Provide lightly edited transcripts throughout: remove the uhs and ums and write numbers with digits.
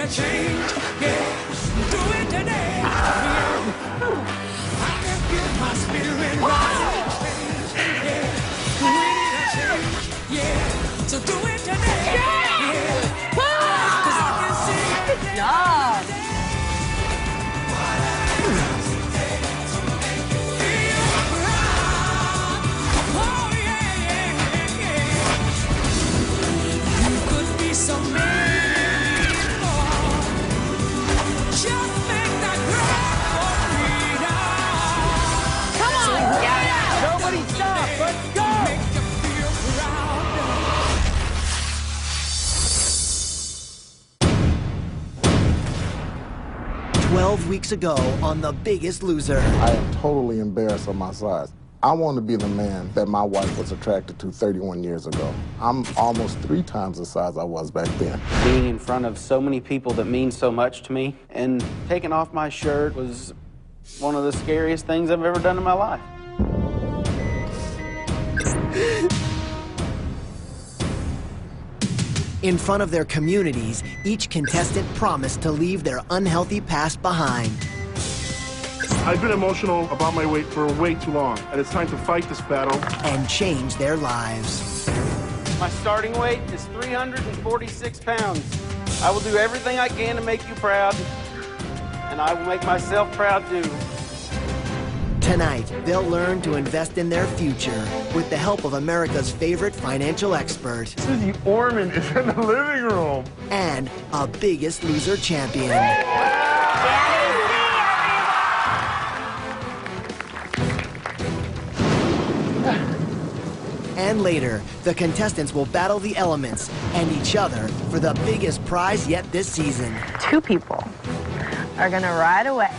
a change, yeah. Do it today. Yeah. I can feel my spirit rising. Yeah. We need a change, yeah. So do it today. Yeah. 'Cause I can see it. Good job. Nobody stop! Let's go! 12 weeks ago on The Biggest Loser. I am totally embarrassed of my size. I want to be the man that my wife was attracted to 31 years ago. I'm almost 3 times the size I was back then. Being in front of so many people that mean so much to me, and taking off my shirt was one of the scariest things I've ever done in my life. In front of their communities, each contestant promised to leave their unhealthy past behind. I've been emotional about my weight for way too long, and it's time to fight this battle. And change their lives. My starting weight is 346 pounds. I will do everything I can to make you proud, and I will make myself proud too. Tonight, they'll learn to invest in their future with the help of America's favorite financial expert. Suze Orman is in the living room. And a Biggest Loser champion. And later, the contestants will battle the elements and each other for the biggest prize yet this season. 2 people are gonna ride away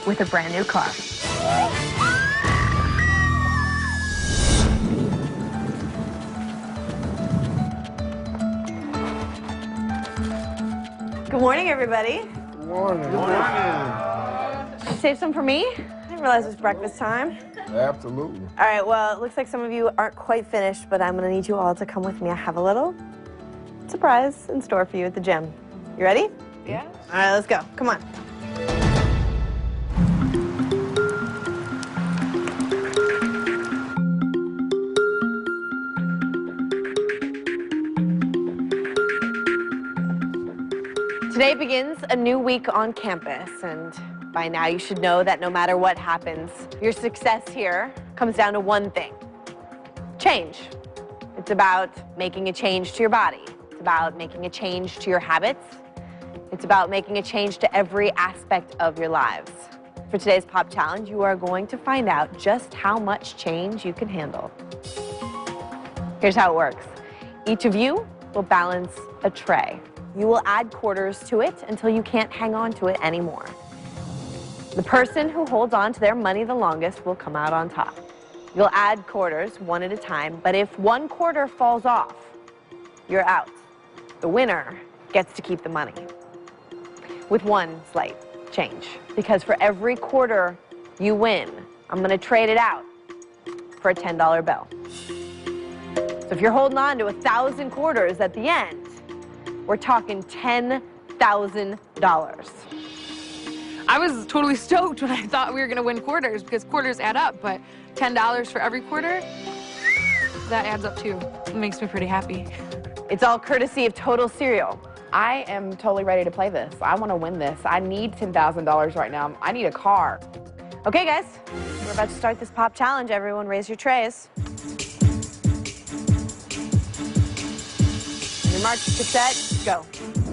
with a brand new car. Good morning, everybody. Good morning. Good morning. Save some for me? I didn't realize it was breakfast time. Absolutely. All right, well, it looks like some of you aren't quite finished, but I'm gonna need you all to come with me. I have a little surprise in store for you at the gym. You ready? Yeah. All right, let's go. Come on. Today begins a new week on campus, and by now you should know that no matter what happens, your success here comes down to one thing: change. It's about making a change to your body. It's about making a change to your habits. It's about making a change to every aspect of your lives. For today's Pop Challenge, you are going to find out just how much change you can handle. Here's how it works. Each of you will balance a tray. You will add quarters to it until you can't hang on to it anymore. The person who holds on to their money the longest will come out on top. You'll add quarters one at a time, but if one quarter falls off, you're out. The winner gets to keep the money. With one slight change, because for every quarter you win, I'm gonna trade it out for a $10 bill. So if you're holding on to 1,000 quarters at the end, we're talking $10,000. I was totally stoked when I thought we were gonna win quarters because quarters add up, but $10 for every quarter, that adds up too. It makes me pretty happy. It's all courtesy of Total Cereal. I am totally ready to play this. I want to win this. I need $10,000 right now. I need a car. Okay, guys, we're about to start this Pop Challenge. Everyone raise your trays. Your mark, get set, go.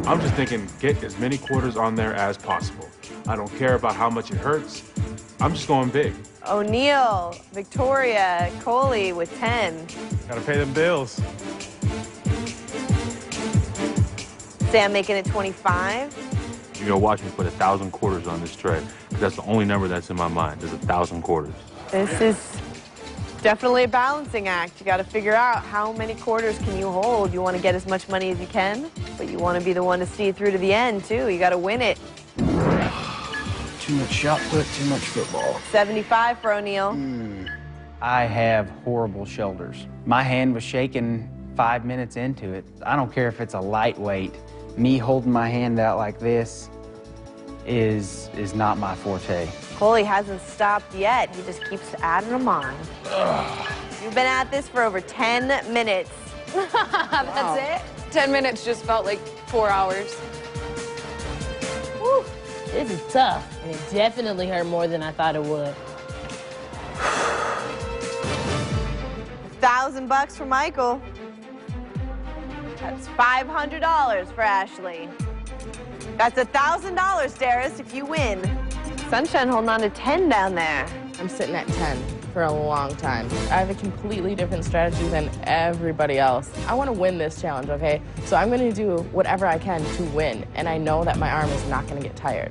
I'm just thinking, get as many quarters on there as possible. I don't care about how much it hurts. I'm just going big. O'Neill, Victoria, Coley with 10. Gotta pay them bills. Sam making it 25. You're gonna watch me put 1,000 quarters on this tray. That's the only number that's in my mind. There's 1,000 quarters. This is definitely a balancing act. You got to figure out how many quarters can you hold. You want to get as much money as you can, but you want to be the one to see it through to the end, too. You got to win it. Too much shot put, too much football. 75 for O'Neill. I have horrible shoulders. My hand was shaking 5 minutes into it. I don't care if it's a lightweight. Me holding my hand out like this is not my forte. Coley hasn't stopped yet. He just keeps adding them on. You've been at this for over 10 minutes. That's it? 10 minutes just felt like 4 hours. Whew, this is tough, and it definitely hurt more than I thought it would. $1,000 for Michael. That's $500 for Ashley. That's $1,000, Darius, if you win. Sunshine holding on to 10 down there. I'm sitting at 10 for a long time. I have a completely different strategy than everybody else. I want to win this challenge, okay? So I'm going to do whatever I can to win, and I know that my arm is not going to get tired.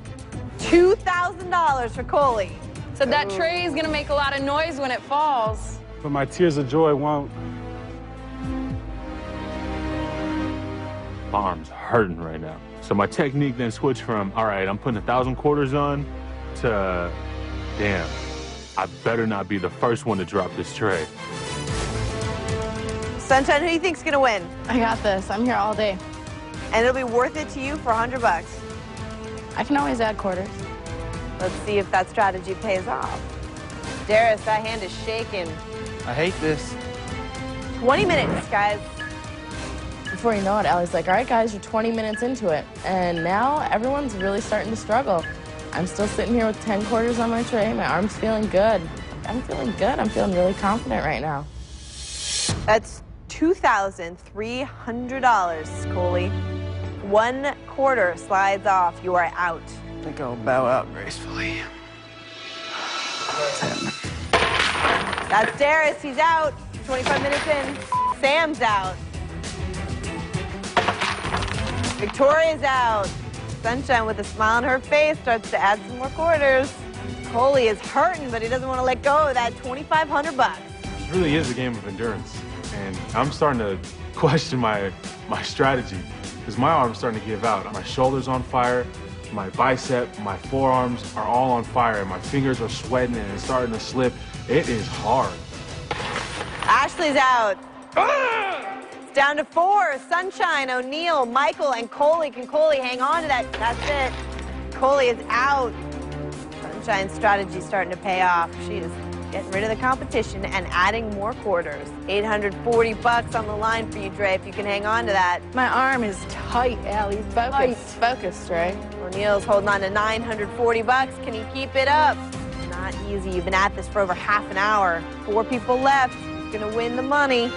$2,000 for Coley. So that tray is going to make a lot of noise when it falls. But my tears of joy won't. My arm's hurting right now. So my technique then switched from, all right, I'm putting 1,000 quarters on, to, damn, I better not be the first one to drop this tray. Sunshine, who do you think's gonna win? I got this. I'm here all day. And it'll be worth it to you for $100. I can always add quarters. Let's see if that strategy pays off. Darius, that hand is shaking. I hate this. 20 minutes, guys. Before you know it, Allie's like, all right, guys, you're 20 minutes into it. And now everyone's really starting to struggle. I'm still sitting here with 10 quarters on my tray. My arm's feeling good. I'm feeling good. I'm feeling really confident right now. That's $2,300, Coley. 1 quarter slides off. You are out. I think I'll bow out gracefully. 10. That's Darius. He's out. 25 minutes in. Sam's out. Victoria's out. Sunshine, with a smile on her face, starts to add some more quarters. Coley is hurting, but he doesn't want to let go of that $2,500. This really is a game of endurance, and I'm starting to question my strategy because my arm's starting to give out. My shoulder's on fire, my bicep, my forearms are all on fire, and my fingers are sweating and it's starting to slip. It is hard. Ashley's out. It's down to 4. Sunshine, O'Neal, Michael, and Coley. Can Coley hang on to that? That's it. Coley is out. Sunshine's strategy is starting to pay off. She is getting rid of the competition and adding more quarters. $840 on the line for you, Dre, if you can hang on to that. My arm is tight, Allie. Focus. Focus, Dre. O'Neal's holding on to $940. Can he keep it up? Not easy. You've been at this for over half an hour. 4 people left. He's gonna win the money.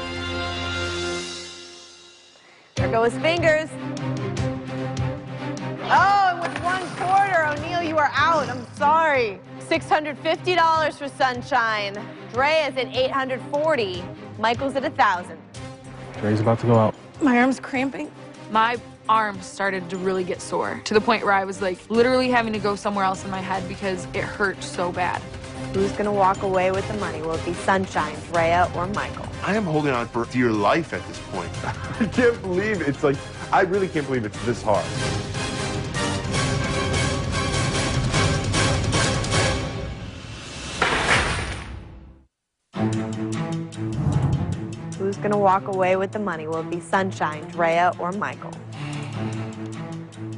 There go his fingers. Oh, and with 1 quarter, O'Neal, you are out. I'm sorry. $650 for Sunshine. Dre is at $840. Michael's at $1,000. Dre's about to go out. My arm's cramping. My arm started to really get sore to the point where I was like literally having to go somewhere else in my head because it hurt so bad. Who's gonna walk away with the money? Will it be Sunshine, Drea, or Michael? I am holding on for dear life at this point. I can't believe it's like, I really can't believe it's this hard. Who's gonna walk away with the money? Will it be Sunshine, Drea, or Michael?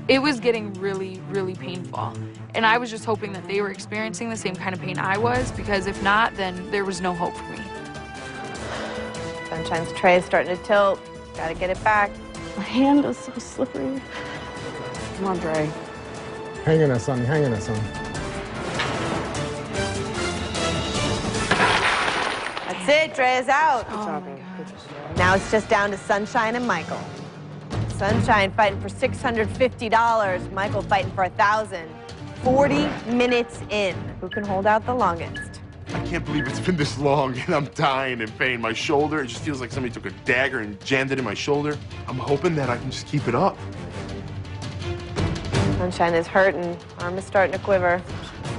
It was getting really, really painful. And I was just hoping that they were experiencing the same kind of pain I was, because if not, then there was no hope for me. Sunshine's tray is starting to tilt. Gotta get it back. My hand is so slippery. Come on, Dre. Hang in there, Sonny. Hang in there, Sonny. That's it. Dre is out. Oh, my God. Now it's just down to Sunshine and Michael. Sunshine fighting for $650. Michael fighting for $1,000. 40 minutes in. Who can hold out the longest? I can't believe it's been this long and I'm dying in pain. My shoulder, it just feels like somebody took a dagger and jammed it in my shoulder. I'm hoping that I can just keep it up. Sunshine is hurting. Arm is starting to quiver.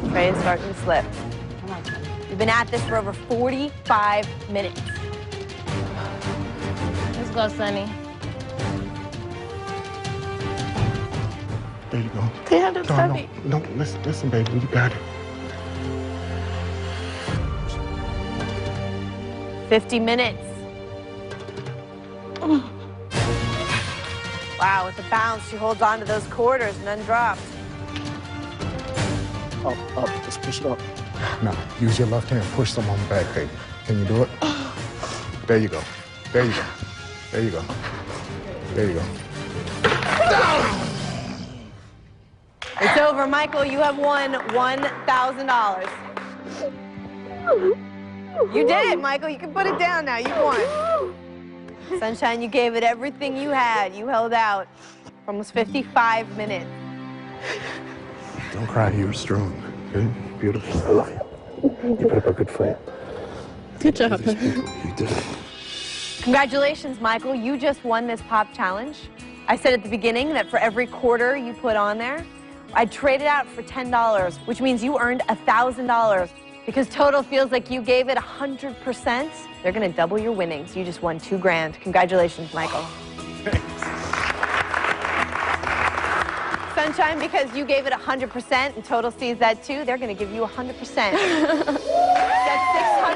Tray is starting to slip. You've been at this for over 45 minutes. Let's go, Sonny. There you go. The hand is heavy. No, listen, baby, you got it. 50 minutes. Wow, with the bounce, she holds on to those quarters and undropped. Up, just push it up. Now, use your left hand, push some on the back, baby. Can you do it? There you go. There you go. There you go. There you go. It's over, Michael. You have won $1,000. You did it, Michael. You can put it down now. You won. Sunshine, you gave it everything you had. You held out for almost 55 minutes. Don't cry. You're strong. Good. Beautiful. I love you. You put up a good fight. Good job. You did it. Congratulations, Michael. You just won this pop challenge. I said at the beginning that for every quarter you put on there, I'd trade it out for $10, which means you earned $1,000. Because Total feels like you gave it 100%, they're going to double your winnings. You just won $2 grand. Congratulations, Michael. Sunshine, because you gave it 100% and Total sees that too, they're going to give you 100%. That's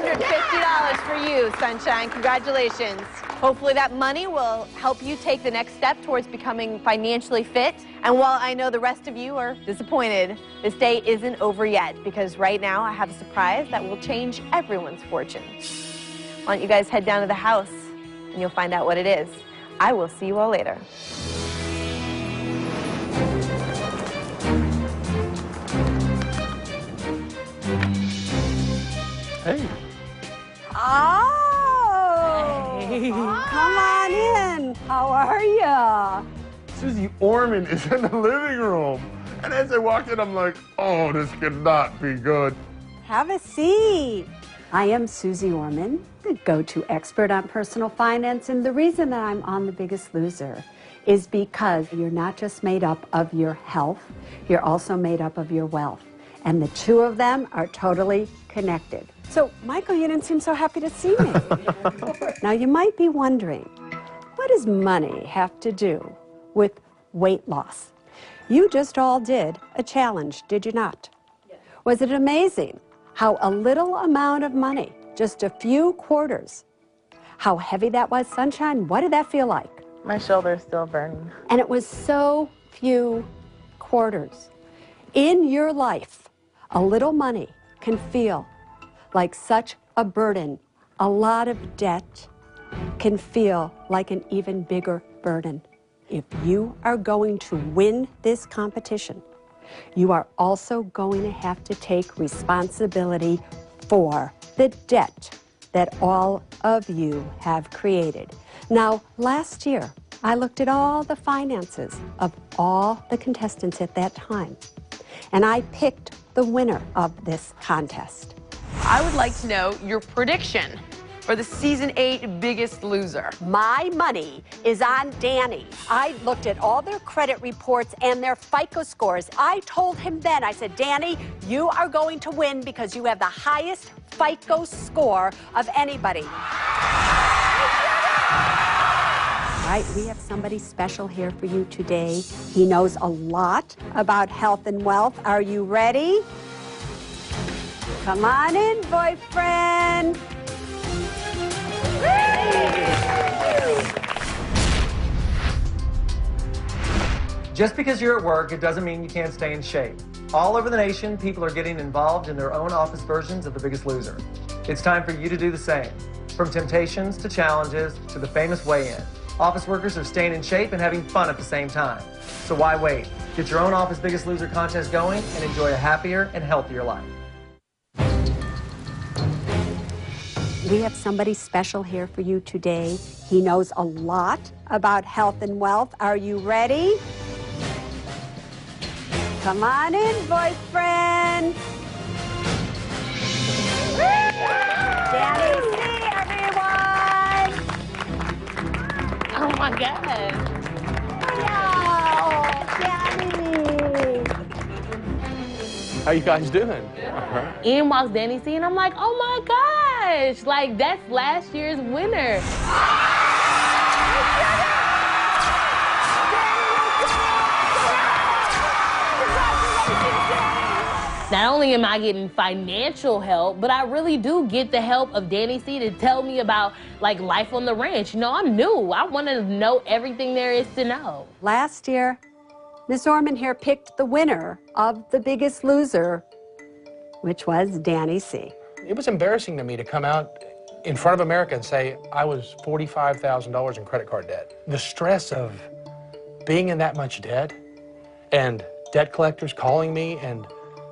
$650 for you, Sunshine. Congratulations. Hopefully that money will help you take the next step towards becoming financially fit. And while I know the rest of you are disappointed, this day isn't over yet, because right now I have a surprise that will change everyone's fortune. Why don't you guys head down to the house and you'll find out what it is. I will see you all later. Hey. Oh! Hey. Come on in. How are ya? Suze Orman is in the living room. And as I walked in, I'm like, oh, this could not be good. Have a seat. I am Suze Orman, the go-to expert on personal finance, and the reason that I'm on The Biggest Loser is because you're not just made up of your health, you're also made up of your wealth. And the two of them are totally connected. So, Michael, you didn't seem so happy to see me. Now, you might be wondering, what does money have to do with weight loss? You just all did a challenge, did you not? Yes. Was it amazing how a little amount of money, just a few quarters, how heavy that was, Sunshine? What did that feel like? My shoulder's still burning. And it was so few quarters. In your life, a little money can feel like such a burden. A lot of debt can feel like an even bigger burden. If you are going to win this competition, you are also going to have to take responsibility for the debt that all of you have created. Now, last year, I looked at all the finances of all the contestants at that time, and I picked the winner of this contest. I would like to know your prediction for the Season 8 Biggest Loser. My money is on Danny. I looked at all their credit reports and their FICO scores. I told him then, I said, Danny, you are going to win because you have the highest FICO score of anybody. All right, we have somebody special here for you today. He knows a lot about health and wealth. Are you ready? Come on in, boyfriend. Just because you're at work, it doesn't mean you can't stay in shape. All over the nation, people are getting involved in their own office versions of The Biggest Loser. It's time for you to do the same. From temptations to challenges to the famous weigh-in, office workers are staying in shape and having fun at the same time. So why wait? Get your own Office Biggest Loser contest going and enjoy a happier and healthier life. We have somebody special here for you today. He knows a lot about health and wealth. Are you ready? Come on in, boyfriend. Danny, see everyone. Oh my God. Wow, Danny. How you guys doing? In walks Danny C, and I'm like, oh my gosh, like that's last year's winner. Not only am I getting financial help, but I really do get the help of Danny C to tell me about like life on the ranch. You know, I'm new. I want to know everything there is to know. Last year, Ms. Orman here picked the winner of The Biggest Loser, which was Danny C. It was embarrassing to me to come out in front of America and say I was $45,000 in credit card debt. The stress of being in that much debt and debt collectors calling me and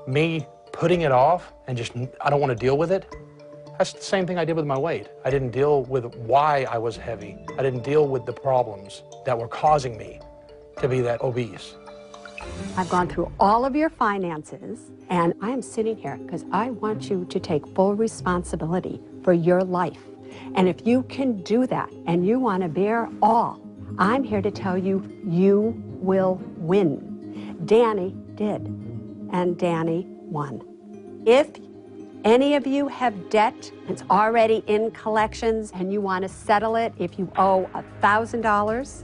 me putting it off and just, I don't want to deal with it. That's the same thing I did with my weight. I didn't deal with why I was heavy. I didn't deal with the problems that were causing me to be that obese. I've gone through all of your finances, and I am sitting here because I want you to take full responsibility for your life. And if you can do that and you want to bear all, I'm here to tell you, you will win. Danny did, and Danny won. If any of you have debt that's already in collections and you want to settle it, if you owe $1,000,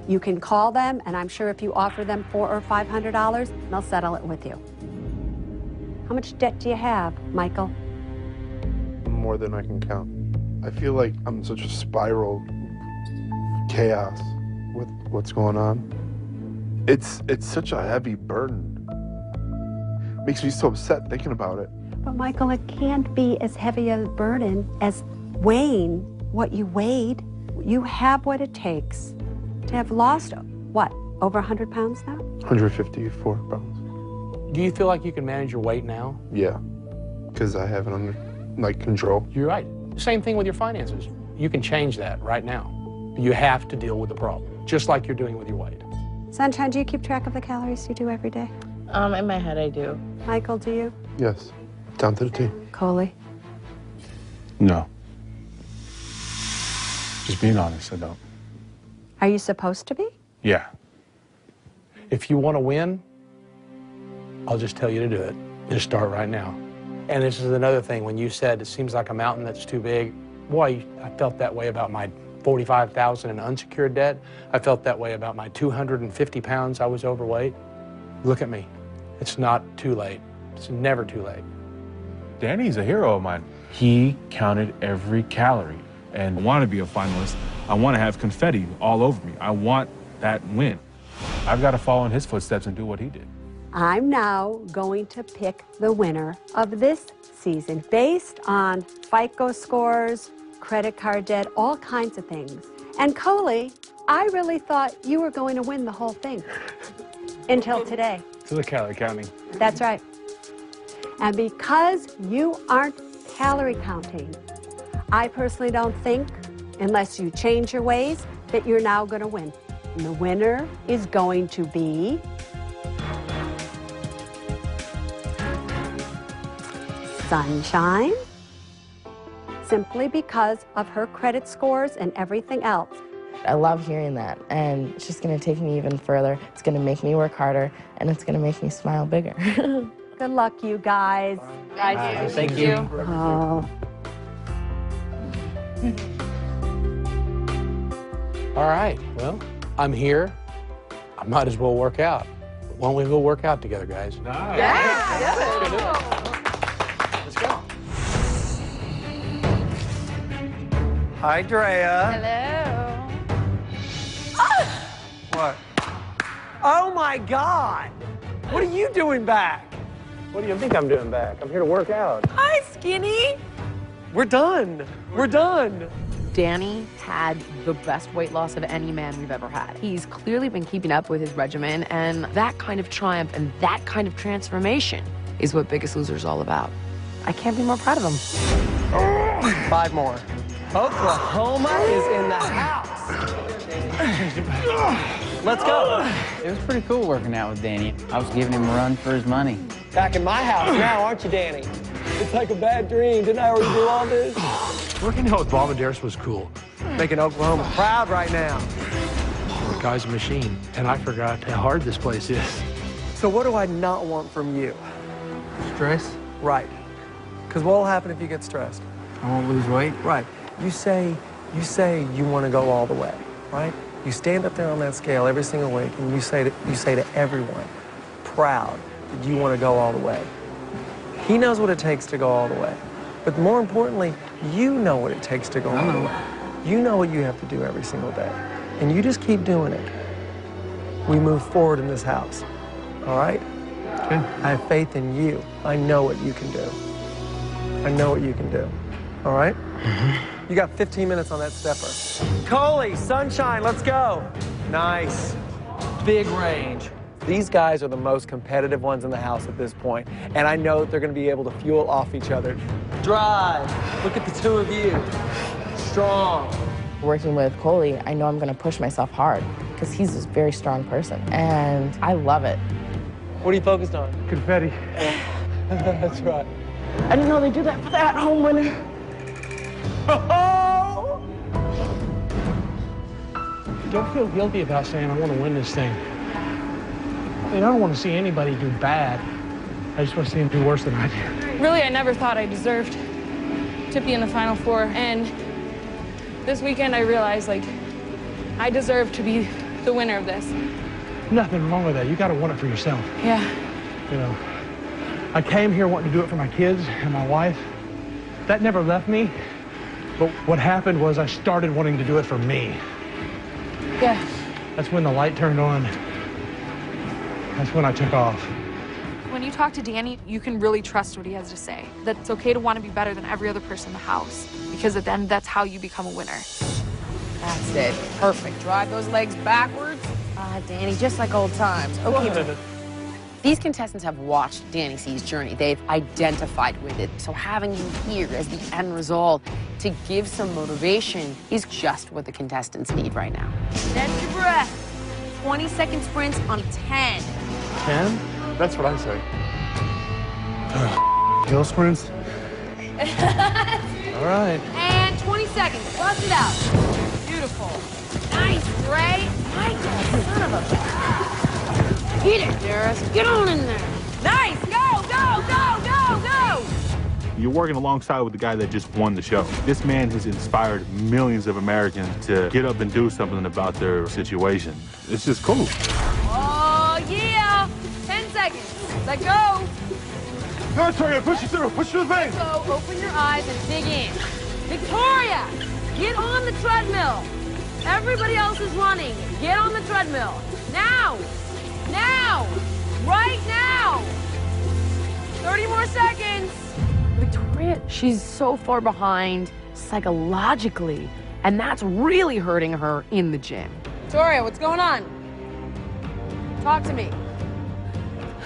you can call them, and I'm sure if you offer them $400 or $500, they'll settle it with you. How much debt do you have, Michael? More than I can count. I feel like I'm in such a spiral chaos with what's going on. It's such a heavy burden. Makes me so upset thinking about it. But Michael, it can't be as heavy a burden as weighing what you weighed. You have what it takes to have lost, what, over 100 pounds now? 154 pounds. Do you feel like you can manage your weight now? Yeah, because I have it under, like, control. You're right. Same thing with your finances. You can change that right now. You have to deal with the problem, just like you're doing with your weight. Sunshine, do you keep track of the calories you do every day? In my head, I do. Michael, do you? Yes, down to the T. Coley? No. Just being honest, I don't. Are you supposed to be? Yeah. If you want to win, I'll just tell you to do it. Just start right now. And this is another thing, when you said it seems like a mountain that's too big, boy, I felt that way about my $45,000 in unsecured debt. I felt that way about my 250 pounds I was overweight. Look at me. It's not too late. It's never too late. Danny's a hero of mine. He counted every calorie. And I want to be a finalist. I want to have confetti all over me. I want that win. I've got to follow in his footsteps and do what he did. I'm now going to pick the winner of this season based on FICO scores, credit card debt, all kinds of things. And Coley, I really thought you were going to win the whole thing until today. To the calorie counting. That's right. And because you aren't calorie counting, I personally don't think, unless you change your ways, that you're now going to win. And the winner is going to be Sunshine, simply because of her credit scores and everything else. I love hearing that, and it's just going to take me even further. It's going to make me work harder, and it's going to make me smile bigger. Good luck, you guys. Guys, thank you. Oh. All right, well, I'm here. I might as well work out. Why don't we go work out together, guys? Nice. Yeah. Let's go. Hi, Drea. Hello. What? Oh, my God. What are you doing back? What do you think I'm doing back? I'm here to work out. Hi, Skinny. We're done. We're done. Danny had the best weight loss of any man we've ever had. He's clearly been keeping up with his regimen, and that kind of triumph and that kind of transformation is what Biggest Loser is all about. I can't be more proud of him. 5 more. Oklahoma is in the house. Let's go. It was pretty cool working out with Danny. I was giving him a run for his money. Back in my house now, aren't you, Danny? It's like a bad dream. Didn't I already do all this? Working out with Bob and Darius was cool. Making Oklahoma proud right now. The guy's a machine, and I forgot how hard this place is. So what do I not want from you? Stress? Right. Because what will happen if you get stressed? I won't lose weight? Right. You say you want to go all the way, right? You stand up there on that scale every single week, and you say to everyone, proud, that you want to go all the way. He knows what it takes to go all the way. But more importantly, you know what it takes to go all the way. You know what you have to do every single day. And you just keep doing it. We move forward in this house. All right? Okay. I have faith in you. I know what you can do. I know what you can do. All right? You got 15 minutes on that stepper. Coley, Sunshine, let's go. Nice. Big range. These guys are the most competitive ones in the house at this point, and I know that they're going to be able to fuel off each other. Drive. Look at the two of you. Strong. Working with Coley, I know I'm going to push myself hard because he's a very strong person, and I love it. What are you focused on? Confetti. That's right. I didn't know they do that for the at-home winner. Don't feel guilty about saying I want to win this thing. I mean, I don't want to see anybody do bad. I just want to see them do worse than I did. Really, I never thought I deserved to be in the Final Four. And this weekend, I realized, like, I deserve to be the winner of this. Nothing wrong with that. You got to want it for yourself. Yeah. You know, I came here wanting to do it for my kids and my wife. That never left me. But what happened was I started wanting to do it for me. Yeah. That's when the light turned on. That's when I took off. When you talk to Danny, you can really trust what he has to say. That it's okay to want to be better than every other person in the house. Because then that's how you become a winner. That's it. Perfect. Drive those legs backwards. Danny, just like old times. Okay. These contestants have watched Danny C's journey. They've identified with it. So having him here as the end result to give some motivation is just what the contestants need right now. Catch your breath. 20-second sprints on 10. 10? That's what I say. Hill sprints? All right. And 20 seconds. Bust it out. Beautiful. Nice, Ray. Michael, son of a bitch. Get it, Darius. Get on in there. Nice. Go, go, go, go, go. You're working alongside with the guy that just won the show. This man has inspired millions of Americans to get up and do something about their situation. It's just cool. Oh, yeah. 10 seconds. Let go. No, Victoria, push you through. Push through the vein. Go, open your eyes and dig in. Victoria, get on the treadmill. Everybody else is running. Get on the treadmill. Now. Now. Right now. 30 more seconds. Victoria, she's so far behind psychologically, and that's really hurting her in the gym. Victoria, what's going on? Talk to me.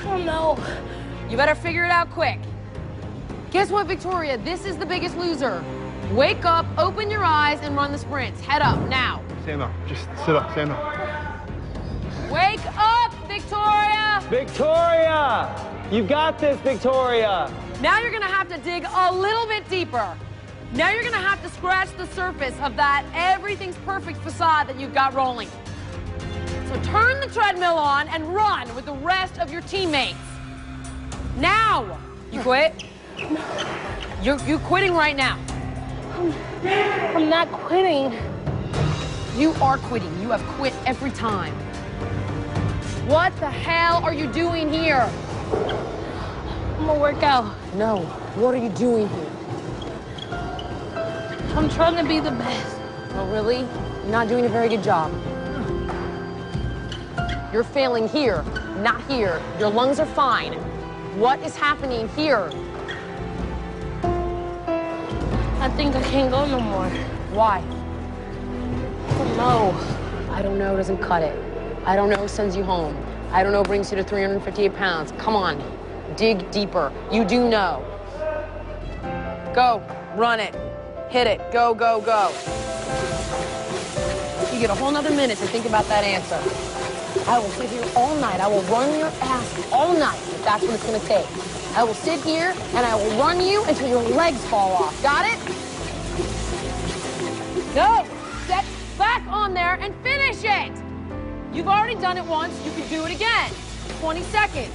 I don't know. You better figure it out quick. Guess what, Victoria? This is the Biggest Loser. Wake up, open your eyes, and run the sprints. Head up, now. Stand up. Just sit up. Stand up. Wake up, Victoria! Victoria! You got this, Victoria! Now you're gonna have to dig a little bit deeper. Now you're gonna have to scratch the surface of that everything's perfect facade that you've got rolling. So turn the treadmill on and run with the rest of your teammates. Now! You quit? You're quitting right now. I'm not quitting. You are quitting. You have quit every time. What the hell are you doing here? I'm gonna work out. No. What are you doing here? I'm trying to be the best. Oh, really? You're not doing a very good job. You're failing here, not here. Your lungs are fine. What is happening here? I think I can't go no more. Why? I don't know. I don't know doesn't cut it. I don't know sends you home. I don't know brings you to 358 pounds. Come on, dig deeper. You do know. Go, run it, hit it, go, go, go. You get a whole nother minute to think about that answer. I will sit here all night. I will run your ass all night if that's what it's gonna take. I will sit here and I will run you until your legs fall off. Got it? Go! Step back on there and finish it! You've already done it once, you can do it again. 20 seconds.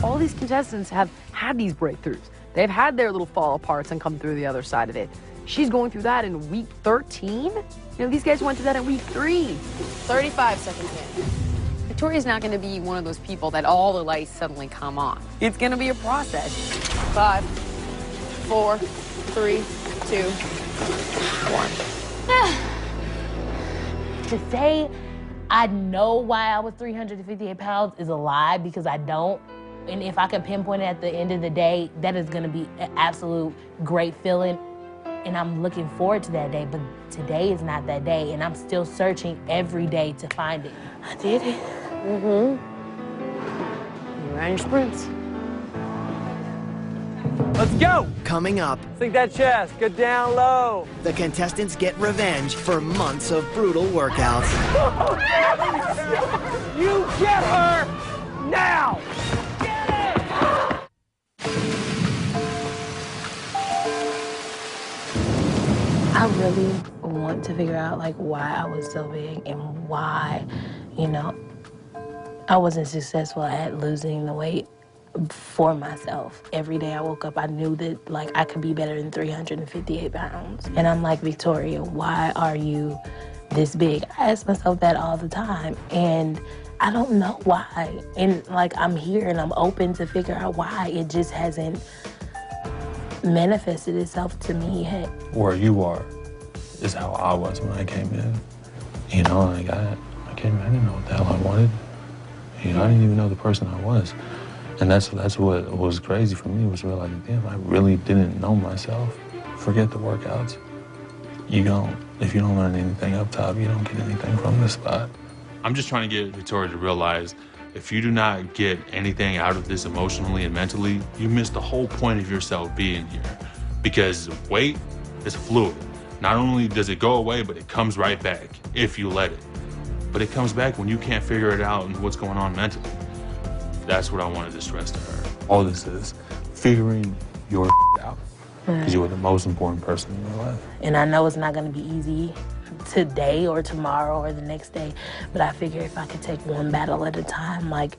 All these contestants have had these breakthroughs. They've had their little fall aparts and come through the other side of it. She's going through that in week 13? You know, these guys went through that in week 3. 35 seconds in. Victoria's not going to be one of those people that all the lights suddenly come on. It's going to be a process. 5, 4, 3, 2, 1. To say I know why I was 358 pounds is a lie because I don't. And if I can pinpoint it at the end of the day, that is gonna be an absolute great feeling. And I'm looking forward to that day, but today is not that day. And I'm still searching every day to find it. I did it. Mm-hmm. You ran your sprints. Let's go. Coming up, Sink that chest. Get down low. the contestants get revenge for months of brutal workouts. You get her now. I really want to figure out like why I was so big and why, you know, I wasn't successful at losing the weight for myself. Every day I woke up, I knew that like I could be better than 358 pounds. And I'm like, Victoria, why are you this big? I ask myself that all the time and I don't know why. And like I'm here and I'm open to figure out why. It just hasn't manifested itself to me yet. Where you are is how I was when I came in. You know, like I came in, I didn't know what the hell I wanted. You know, I didn't even know the person I was. And that's what was crazy for me, was realizing, damn, I really didn't know myself. Forget the workouts. If you don't learn anything up top, you don't get anything from this spot. I'm just trying to get Victoria to realize if you do not get anything out of this emotionally and mentally, you miss the whole point of yourself being here. Because weight is fluid. Not only does it go away, but it comes right back if you let it. But it comes back when you can't figure it out and what's going on mentally. That's what I wanted to stress to her. All this is figuring your out. Because you are the most important person in your life. And I know it's not gonna be easy today or tomorrow or the next day, but I figure if I could take one battle at a time, like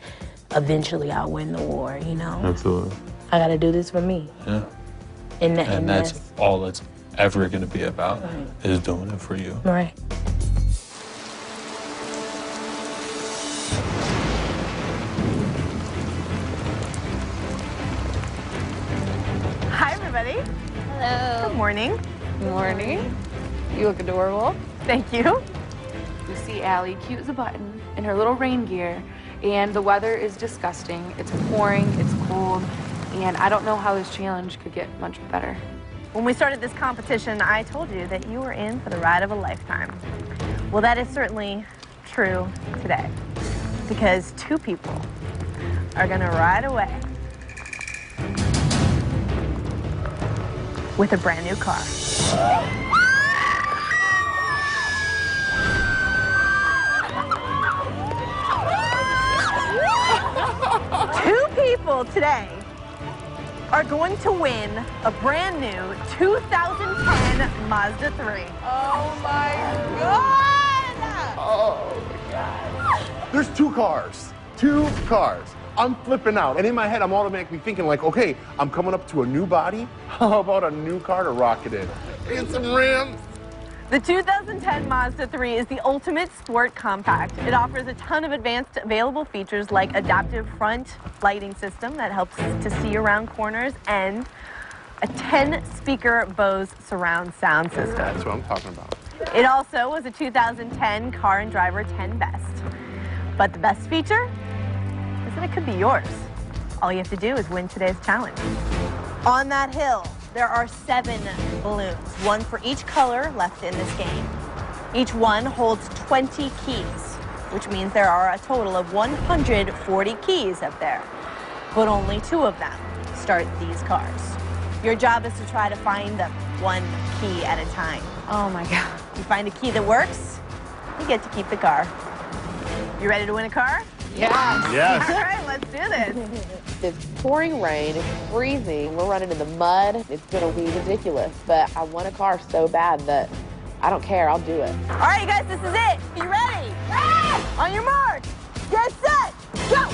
eventually I'll win the war, you know? Absolutely. I gotta do this for me. Yeah. And that's all it's ever gonna be about, is doing it for you. Right. Hi, everybody. Hello. Good morning. Good morning. You look adorable. Thank you. You see Allie, cute as a button, in her little rain gear, and the weather is disgusting. It's pouring, it's cold, and I don't know how this challenge could get much better. When we started this competition, I told you that you were in for the ride of a lifetime. Well, that is certainly true today, because two people are gonna ride away with a brand new car. Two people today are going to win a brand new 2010 Mazda 3. Oh my God! Oh my God. There's two cars. Two cars. I'm flipping out. And in my head, I'm automatically thinking like, okay, I'm coming up to a new body. How about a new car to rock it in? Get some rims. The 2010 Mazda 3 is the ultimate sport compact. It offers a ton of advanced available features like adaptive front lighting system that helps to see around corners and a 10-speaker Bose surround sound system. That's what I'm talking about. It also was a 2010 Car and Driver 10 Best. But the best feature is that it could be yours. All you have to do is win today's challenge. On that hill, there are 7 balloons, one for each color left in this game. Each one holds 20 keys, which means there are a total of 140 keys up there. But only 2 of them start these cars. Your job is to try to find them one key at a time. Oh my God. You find a key that works, you get to keep the car. You ready to win a car? Yeah. Yes. All right, let's do this. It's pouring rain, it's freezing, we're running in the mud. It's gonna be ridiculous, but I want a car so bad that I don't care, I'll do it. All right, you guys, this is it. You ready? On your mark, get set, go!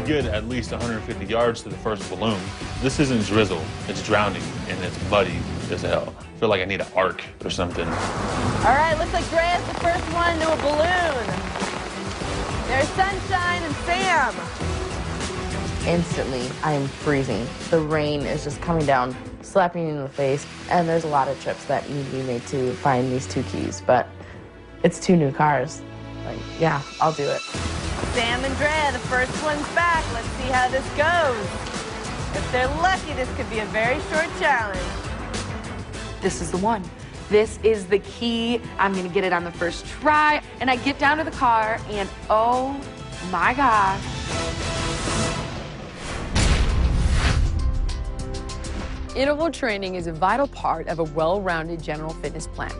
get at least 150 yards to the first balloon. This isn't drizzle, it's drowning, and it's muddy as hell. I feel like I need an arc or something. All right, looks like Drea's the first one to a balloon. There's Sunshine and Sam. Instantly, I am freezing. The rain is just coming down, slapping you in the face, and there's a lot of trips that need to be made to find these 2 keys, but it's 2 new cars. Like, yeah, I'll do it. Sam and Drea, the first one's back. Let's see how this goes. If they're lucky, this could be a very short challenge. This is the one. This is the key. I'm gonna get it on the first try. And I get down to the car and oh my gosh. Interval training is a vital part of a well-rounded general fitness plan.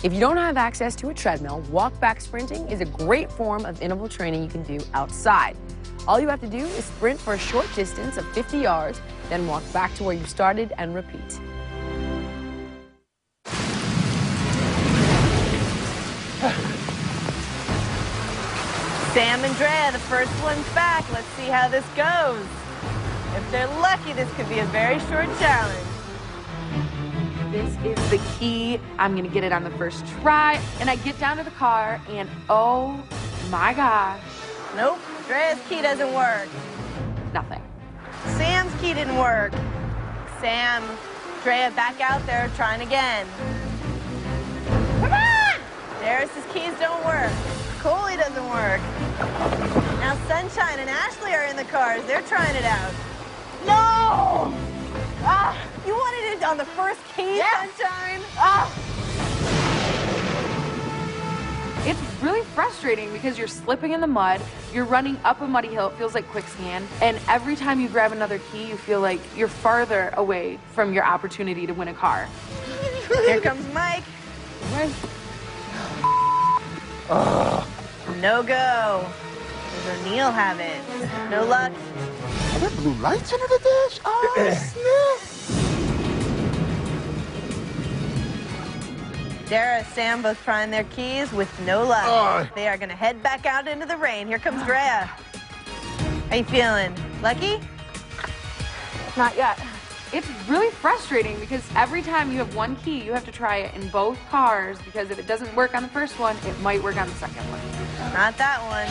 If you don't have access to a treadmill, walk-back sprinting is a great form of interval training you can do outside. All you have to do is sprint for a short distance of 50 yards, then walk back to where you started and repeat. Sam and Drea, the first one's back. Let's see how this goes. If they're lucky, this could be a very short challenge. This is the key. I'm gonna get it on the first try. And I get down to the car and oh my gosh. Nope, Drea's key doesn't work. Nothing. Sam's key didn't work. Sam, Drea back out there trying again. Come on! Darius's keys don't work. Coley doesn't work. Now Sunshine and Ashley are in the cars. They're trying it out. No! Ah, you wanted it on the first key, yes. Sunshine? Ah. It's really frustrating because you're slipping in the mud, you're running up a muddy hill, it feels like quicksand, and every time you grab another key, you feel like you're farther away from your opportunity to win a car. Here comes Mike. No go. Does O'Neill have it? No luck. Are there blue lights under the dash? Oh, snap. Dara, Sam both trying their keys with no luck. They are going to head back out into the rain. Here comes Drea. How you feeling? Lucky? Not yet. It's really frustrating because every time you have one key, you have to try it in both cars because if it doesn't work on the first one, it might work on the second one. Not that one.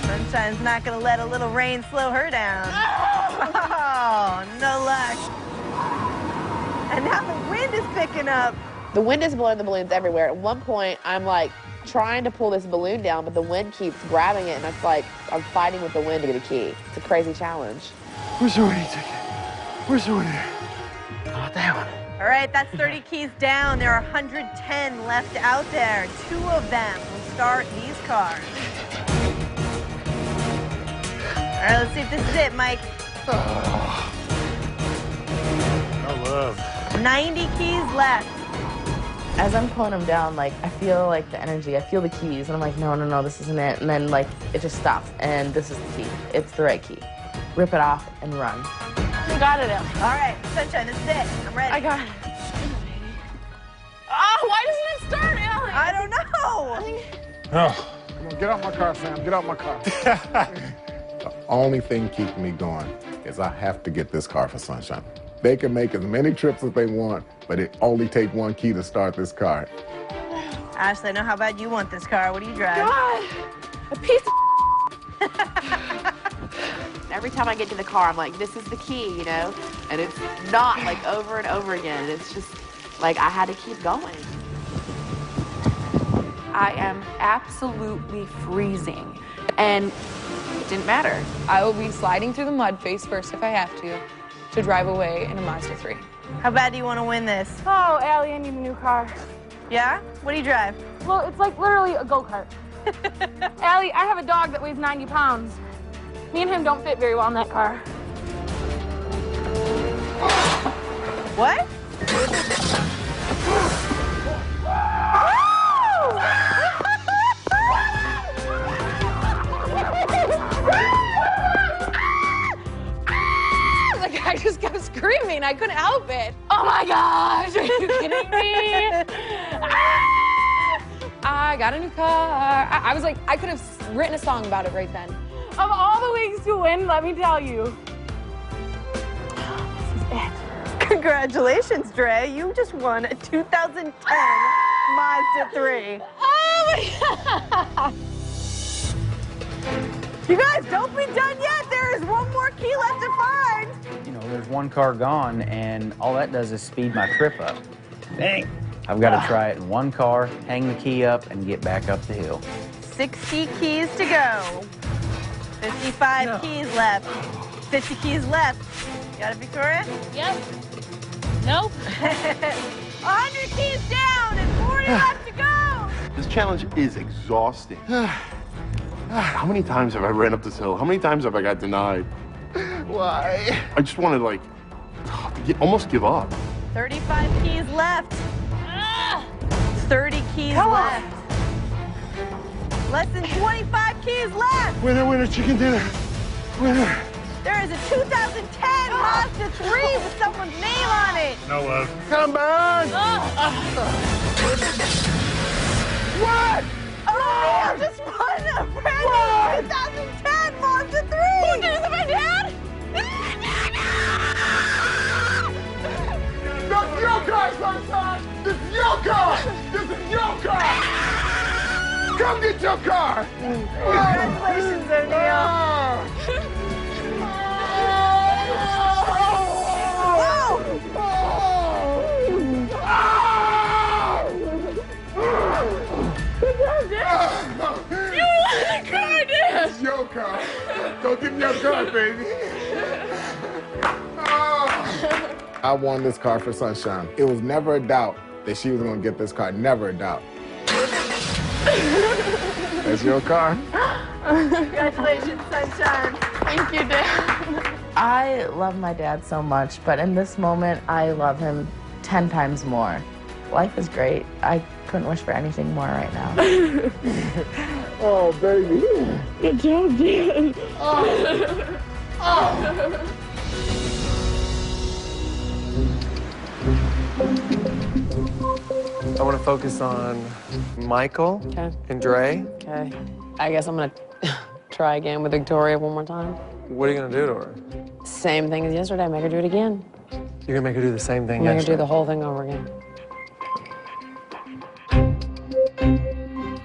Sunshine's not going to let a little rain slow her down. Oh, no luck. And now the wind is picking up. The wind is blowing the balloons everywhere. At one point, I'm like trying to pull this balloon down, but the wind keeps grabbing it, and it's like I'm fighting with the wind to get a key. It's a crazy challenge. Where's the winning ticket? Where's the winner? Not that one. All right, that's 30 keys down. There are 110 left out there. 2 of them will start these cars. All right, let's see if this is it, Mike. No love. 90 keys left. As I'm pulling them down, like, I feel like the energy, I feel the keys, and I'm like, no, no, no, this isn't it. And then, like, it just stops, and this is the key. It's the right key. Rip it off and run. You got it, Ellie. All right, Sunshine, this is it. I'm ready. I got it. Oh, why doesn't it start, Ellie? I don't know. Oh, come on, get out my car, Sam. Get out my car. The only thing keeping me going is I have to get this car for Sunshine. They can make as many trips as they want, but it only takes one key to start this car. Ashley, I know how bad you want this car. What do you drive? God, a piece of Every time I get to the car, I'm like, this is the key, you know? And it's not, like, over and over again. It's just, like, I had to keep going. I am absolutely freezing. And it didn't matter. I will be sliding through the mud face first if I have to drive away in a Mazda 3. How bad do you want to win this? Oh, Allie, I need a new car. Yeah? What do you drive? Well, it's like literally a go-kart. Allie, I have a dog that weighs 90 pounds. Me and him don't fit very well in that car. What? Like, I just kept screaming. I couldn't help it. Oh my gosh, are you kidding me? I got a new car. I was like, I could have written a song about it right then. Of all the weeks to win, let me tell you. This is it. Congratulations, Dre. You just won a 2010 Mazda 3. Oh my God! You guys, don't be done yet. There is one more key left to find. You know, there's one car gone, and all that does is speed my trip up. Dang. I've got to try it in one car, hang the key up, and get back up the hill. 60 keys to go. 55 keys left. 50 keys left. You got it, Victoria? Yep. Nope. 100 keys down and 40 left to go. This challenge is exhausting. How many times have I ran up this hill? How many times have I got denied? Why? I just want to, like, almost give up. 35 keys left. 30 keys left. Less than 25 keys left. Winner, winner, chicken dinner. Winner. There is a 2010 Mazda 3 with someone's name on it. No love. Come on. What? Oh, Neil just won a brand new 2010 Mazda 3. Who did it? My dad? That's your car, sunshine! This is your car! This is your car! Come get your car! Congratulations, O'Neal. It's your car. Go give me your car, baby. I won this car for Sunshine. It was never a doubt that she was going to get this car. Never a doubt. That's your car. Congratulations, Sunshine. Thank you, Dad. I love my dad so much, but in this moment, I love him 10 times more. Life is great. I couldn't wish for anything more right now. Oh, baby. Good job, Dad. I want to focus on Michael and Dre. Okay. I guess I'm gonna try again with Victoria one more time. What are you gonna do to her? Same thing as yesterday. Make her do it again. You're gonna make her do the same thing Make her yesterday. do the whole thing over again.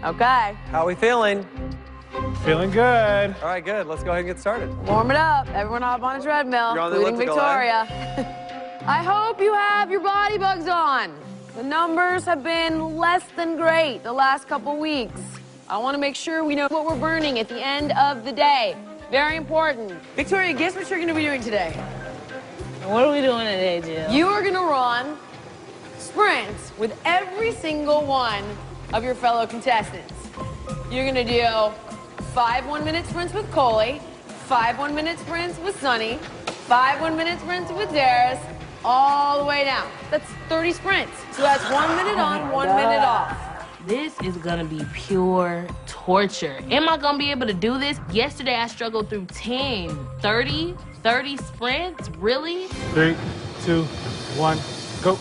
Okay. How are we feeling? Feeling good. All right, good. Let's go ahead and get started. Warm it up. Everyone hop on a treadmill, You're on the including elliptical line. Victoria. I hope you have your body bugs on. The numbers have been less than great the last couple weeks. I want to make sure we know what we're burning at the end of the day. Very important. Victoria, guess what you're going to be doing today? What are we doing today, Jill? You are going to run sprints with every single one of your fellow contestants. You're going to do 5 one-minute sprints with Coley, 5 one-minute sprints with Sunny, 5 one-minute sprints with Darius, all the way down. That's 30 sprints. So that's 1 minute on, 1 minute off. This is gonna be pure torture. Am I gonna be able to do this? Yesterday I struggled through 10, 30 sprints, really? 3, 2, 1, go.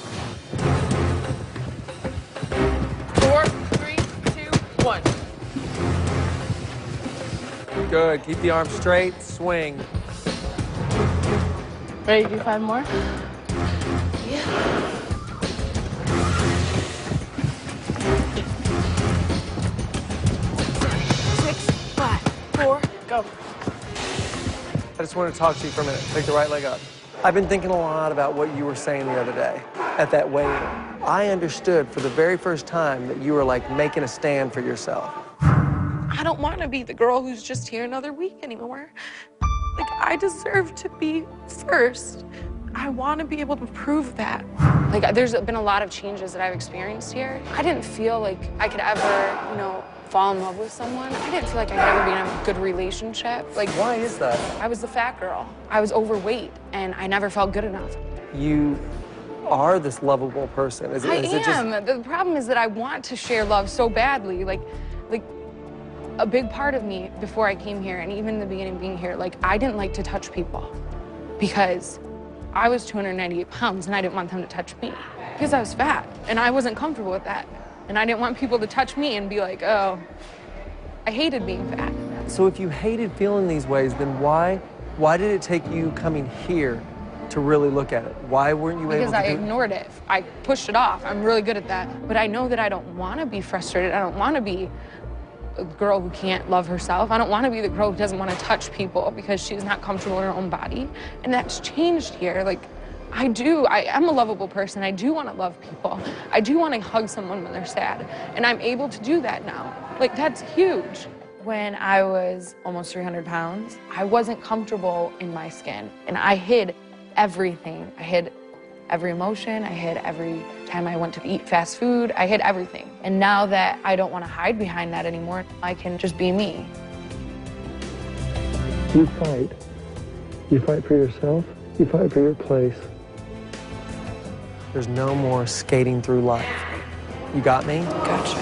4, 3, 2, 1. Good. Keep the arms straight. Swing. Ready to do 5 more? Yeah. 6, 5, 4, go. I just want to talk to you for a minute. Take the right leg up. I've been thinking a lot about what you were saying the other day at that weigh-in. I understood for the very first time that you were like making a stand for yourself. I don't want to be the girl who's just here another week anymore. Like, I deserve to be first. I want to be able to prove that. Like, there's been a lot of changes that I've experienced here. I didn't feel like I could ever, you know, fall in love with someone. I didn't feel like I could ever be in a good relationship. Like, why is that? I was the fat girl. I was overweight, and I never felt good enough. You are this lovable person. Is I it just... am. The problem is that I want to share love so badly. Like a big part of me before I came here, and even in the beginning being here, like, I didn't like to touch people because I was 298 pounds and I didn't want them to touch me because I was fat and I wasn't comfortable with that. And I didn't want people to touch me and be like, oh, I hated being fat. So if you hated feeling these ways, then why did it take you coming here to really look at it? Why weren't you able Because to I do ignored it. I pushed it off. I'm really good at that. But I know that I don't want to be frustrated. I don't want to be a girl who can't love herself. I don't want to be the girl who doesn't want to touch people because she's not comfortable in her own body. And that's changed here. Like, I am a lovable person. I do want to love people. I do want to hug someone when they're sad. And I'm able to do that now. Like, that's huge. When I was almost 300 pounds, I wasn't comfortable in my skin. And I hid everything. I hid every emotion. I hid every time I went to eat fast food. I hid everything. And now that I don't want to hide behind that anymore, I can just be me. You fight. You fight for yourself. You fight for your place. There's no more skating through life. You got me? Gotcha.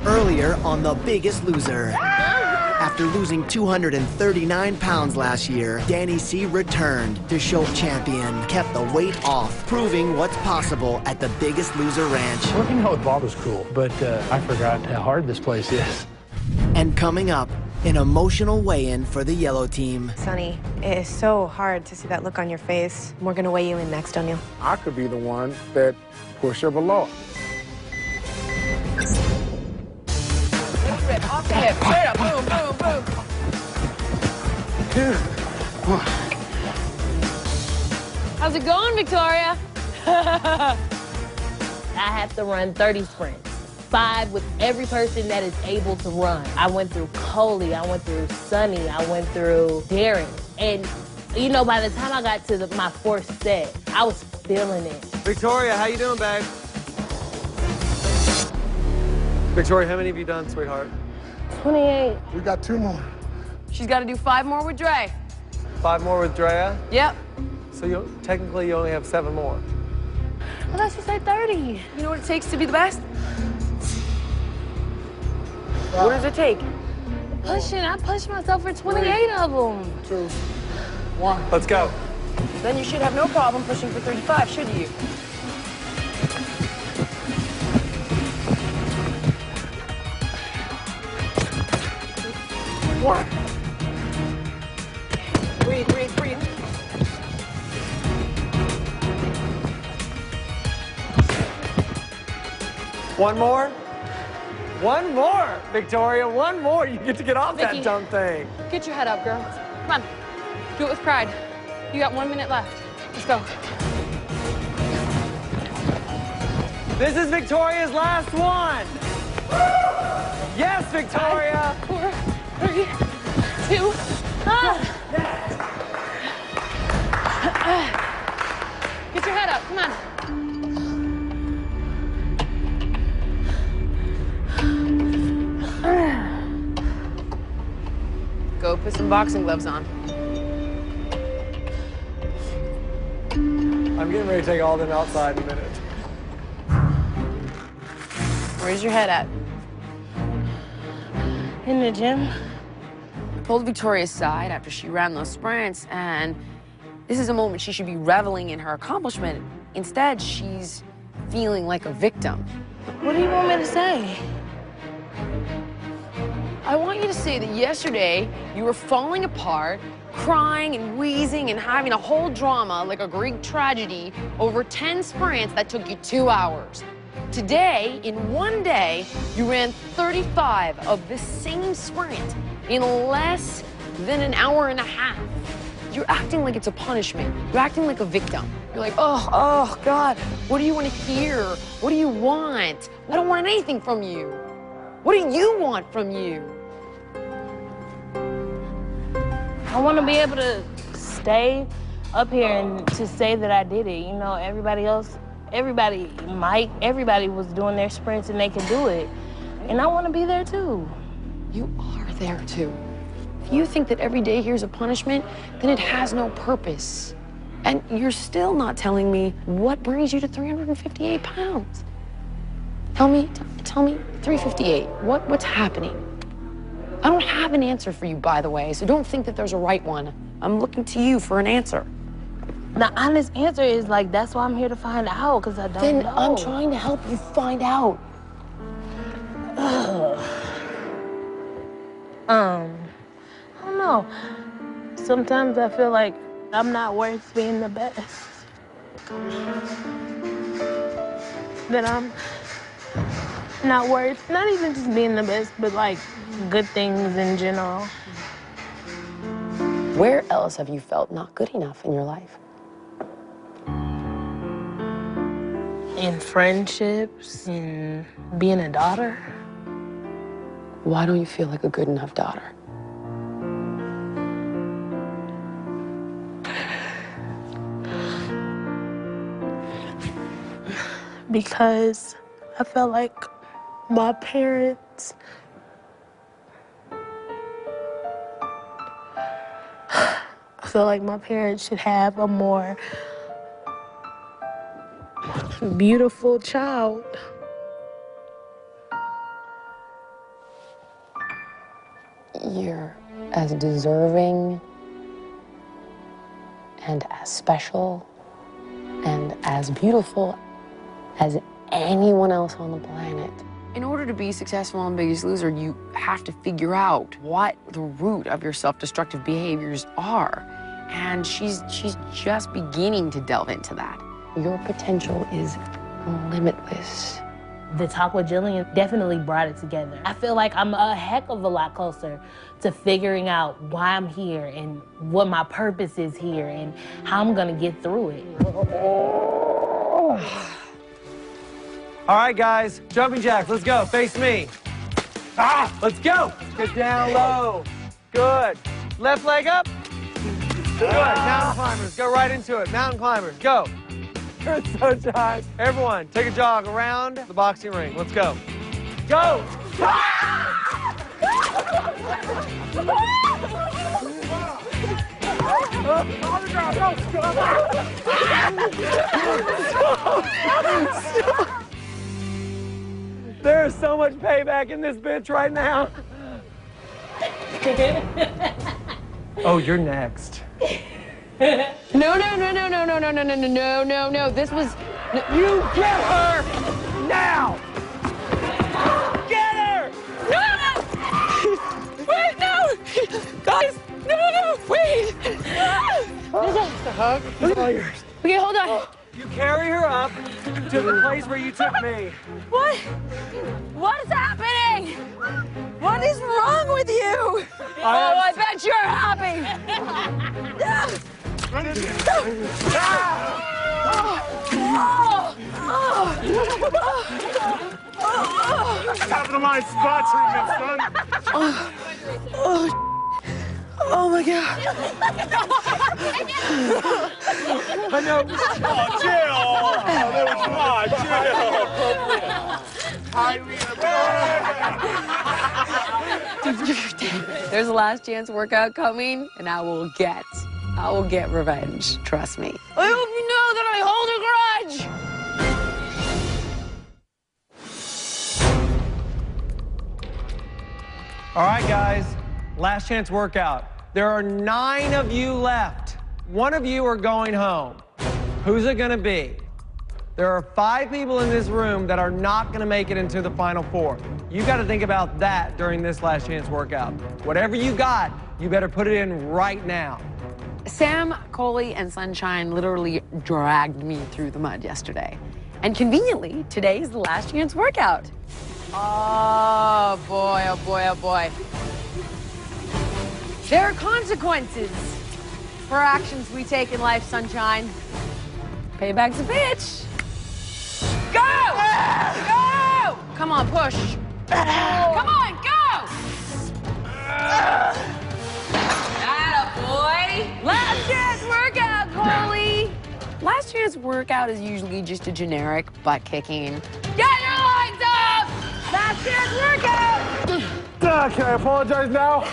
Earlier on The Biggest Loser. After losing 239 pounds last year, Danny C returned to show champion, kept the weight off, proving what's possible at the Biggest Loser Ranch. Working out with Bob was cool, but I forgot how hard this place is. And coming up, an emotional weigh-in for the yellow team. Sonny, it is so hard to see that look on your face. We're gonna weigh you in next, O'Neal. I could be the one that push her below. Off the hip, straight up, boom, boom, boom. How's it going, Victoria? I have to run 30 sprints, 5 with every person that is able to run. I went through Coley, I went through Sonny, I went through Darren. And, you know, by the time I got to my 4th set, I was feeling it. Victoria, how you doing, babe? Victoria, how many have you done, sweetheart? 28. We got 2 more. She's got to do 5 more with Dre. 5 more with Drea? Yep. So technically you only have 7 more. I thought you said 30. You know what it takes to be the best? What does it take? Pushing, I pushed myself for 28 of them. 2, 1. Let's go. Then you should have no problem pushing for 35, shouldn't you? Breathe, breathe, breathe. One more? One more, Victoria, one more. You get to get off Vicky. that dumb thing. Get your head up, girl. Come on. Do it with pride. You got 1 minute left. Let's go. This is Victoria's last one. Yes, Victoria. 5, 4, 3, 2. Get your head up. Come on. Go put some boxing gloves on. I'm getting ready to take all of them outside in a minute. Where's your head at? In the gym. I pulled Victoria aside after she ran those sprints, and this is a moment she should be reveling in her accomplishment. Instead, she's feeling like a victim. What do you want me to say? I want you to say that yesterday you were falling apart, crying and wheezing and having a whole drama like a Greek tragedy over 10 sprints that took you 2 hours. Today, in one day, you ran 35 of the same sprint in less than an hour and a half. You're acting like it's a punishment. You're acting like a victim. You're like, oh, God, what do you want to hear? What do you want? I don't want anything from you. What do you want from you? I want to be able to stay up here and to say that I did it. You know, everybody else, everybody was doing their sprints and they could do it. And I want to be there too. You are there too. If you think that every day here is a punishment, then it has no purpose. And you're still not telling me what brings you to 358 pounds. Tell me, 358, what's happening? I don't have an answer for you, by the way, so don't think that there's a right one. I'm looking to you for an answer. The honest answer is like, that's why I'm here to find out, because I don't know. Then I'm trying to help you find out. I don't know. Sometimes I feel like I'm not worth being the best. That I'm not worth, not even just being the best, but like good things in general. Where else have you felt not good enough in your life? In friendships, in being a daughter. Why don't you feel like a good enough daughter? Because I felt like my parents should have a more beautiful child. You're as deserving and as special and as beautiful as anyone else on the planet. In order to be successful on Biggest Loser, you have to figure out what the root of your self-destructive behaviors are. And she's just beginning to delve into that. Your potential is limitless. The talk with Jillian definitely brought it together. I feel like I'm a heck of a lot closer to figuring out why I'm here and what my purpose is here and how I'm gonna get through it. All right, guys, jumping jacks, let's go. Face me. Let's go. Get down low. Good. Left leg up. Good. Mountain climbers, go right into it. Mountain climbers, go. Good, Sunshine. Everyone, take a jog around the boxing ring. Let's go. Go. There is so much payback in this bitch right now. Oh, you're next. No. This was... You get her now! Get her! No! Wait, no! Guys, no, wait! The hug is all yours. Okay, hold on. You carry her up to the place where you took me. What? What is happening? What is wrong with you? I bet you're happy. Top of the line spot treatment, son. Oh my God. I know. There's a last chance workout coming, and I will get revenge. Trust me. I hope you know that I hold a grudge. All right, guys, last chance workout. There are 9 of you left. 1 of you are going home. Who's it gonna be? There are 5 people in this room that are not gonna make it into the final 4. You gotta think about that during this last chance workout. Whatever you got, you better put it in right now. Sam, Coley, and Sunshine literally dragged me through the mud yesterday. And conveniently, today is the last chance workout. Oh boy, oh boy, oh boy. There are consequences for actions we take in life, Sunshine. Payback's a bitch. Go! Go! Come on, push. Come on, go! Attaboy! Last chance workout, Coley! Last chance workout is usually just a generic butt kicking. Get your lines up! Last chance workout! Can I apologize now?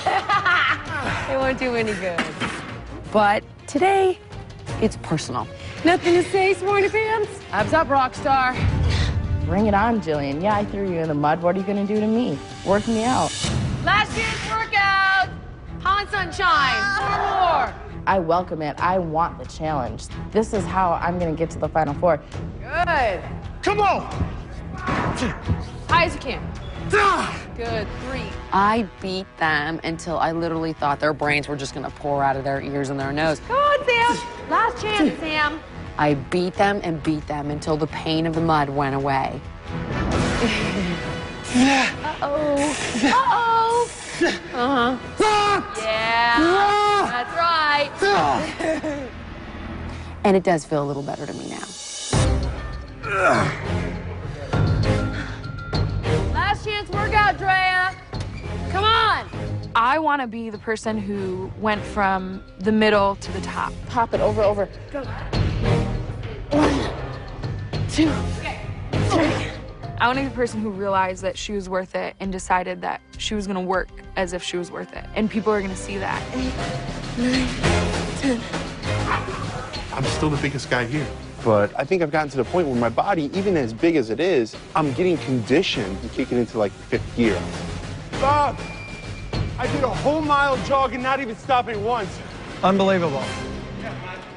It won't do any good. But today, it's personal. Nothing to say, smarty pants? Abs up, rock star. Bring it on, Jillian. Yeah, I threw you in the mud. What are you going to do to me? Work me out. Last chance workout! Han Sunshine, 4 more. I welcome it. I want the challenge. This is how I'm going to get to the final 4. Good. Come on! High as you can. Good. 3. I beat them until I literally thought their brains were just going to pour out of their ears and their nose. Come on, Sam. Last chance, Sam. I beat them and beat them until the pain of the mud went away. Uh-oh. Uh-oh. Uh-huh. Yeah, that's right. And it does feel a little better to me now. Last chance workout, Drea. Come on. I want to be the person who went from the middle to the top. Pop it over. Go. 1, 2, 3. I want to be the person who realized that she was worth it and decided that she was going to work as if she was worth it. And people are going to see that. 8, 9, 10. I'm still the biggest guy here. But I think I've gotten to the point where my body, even as big as it is, I'm getting conditioned to kick it into like 5th gear. Bob, I did a whole mile jog and not even stopping once. Unbelievable.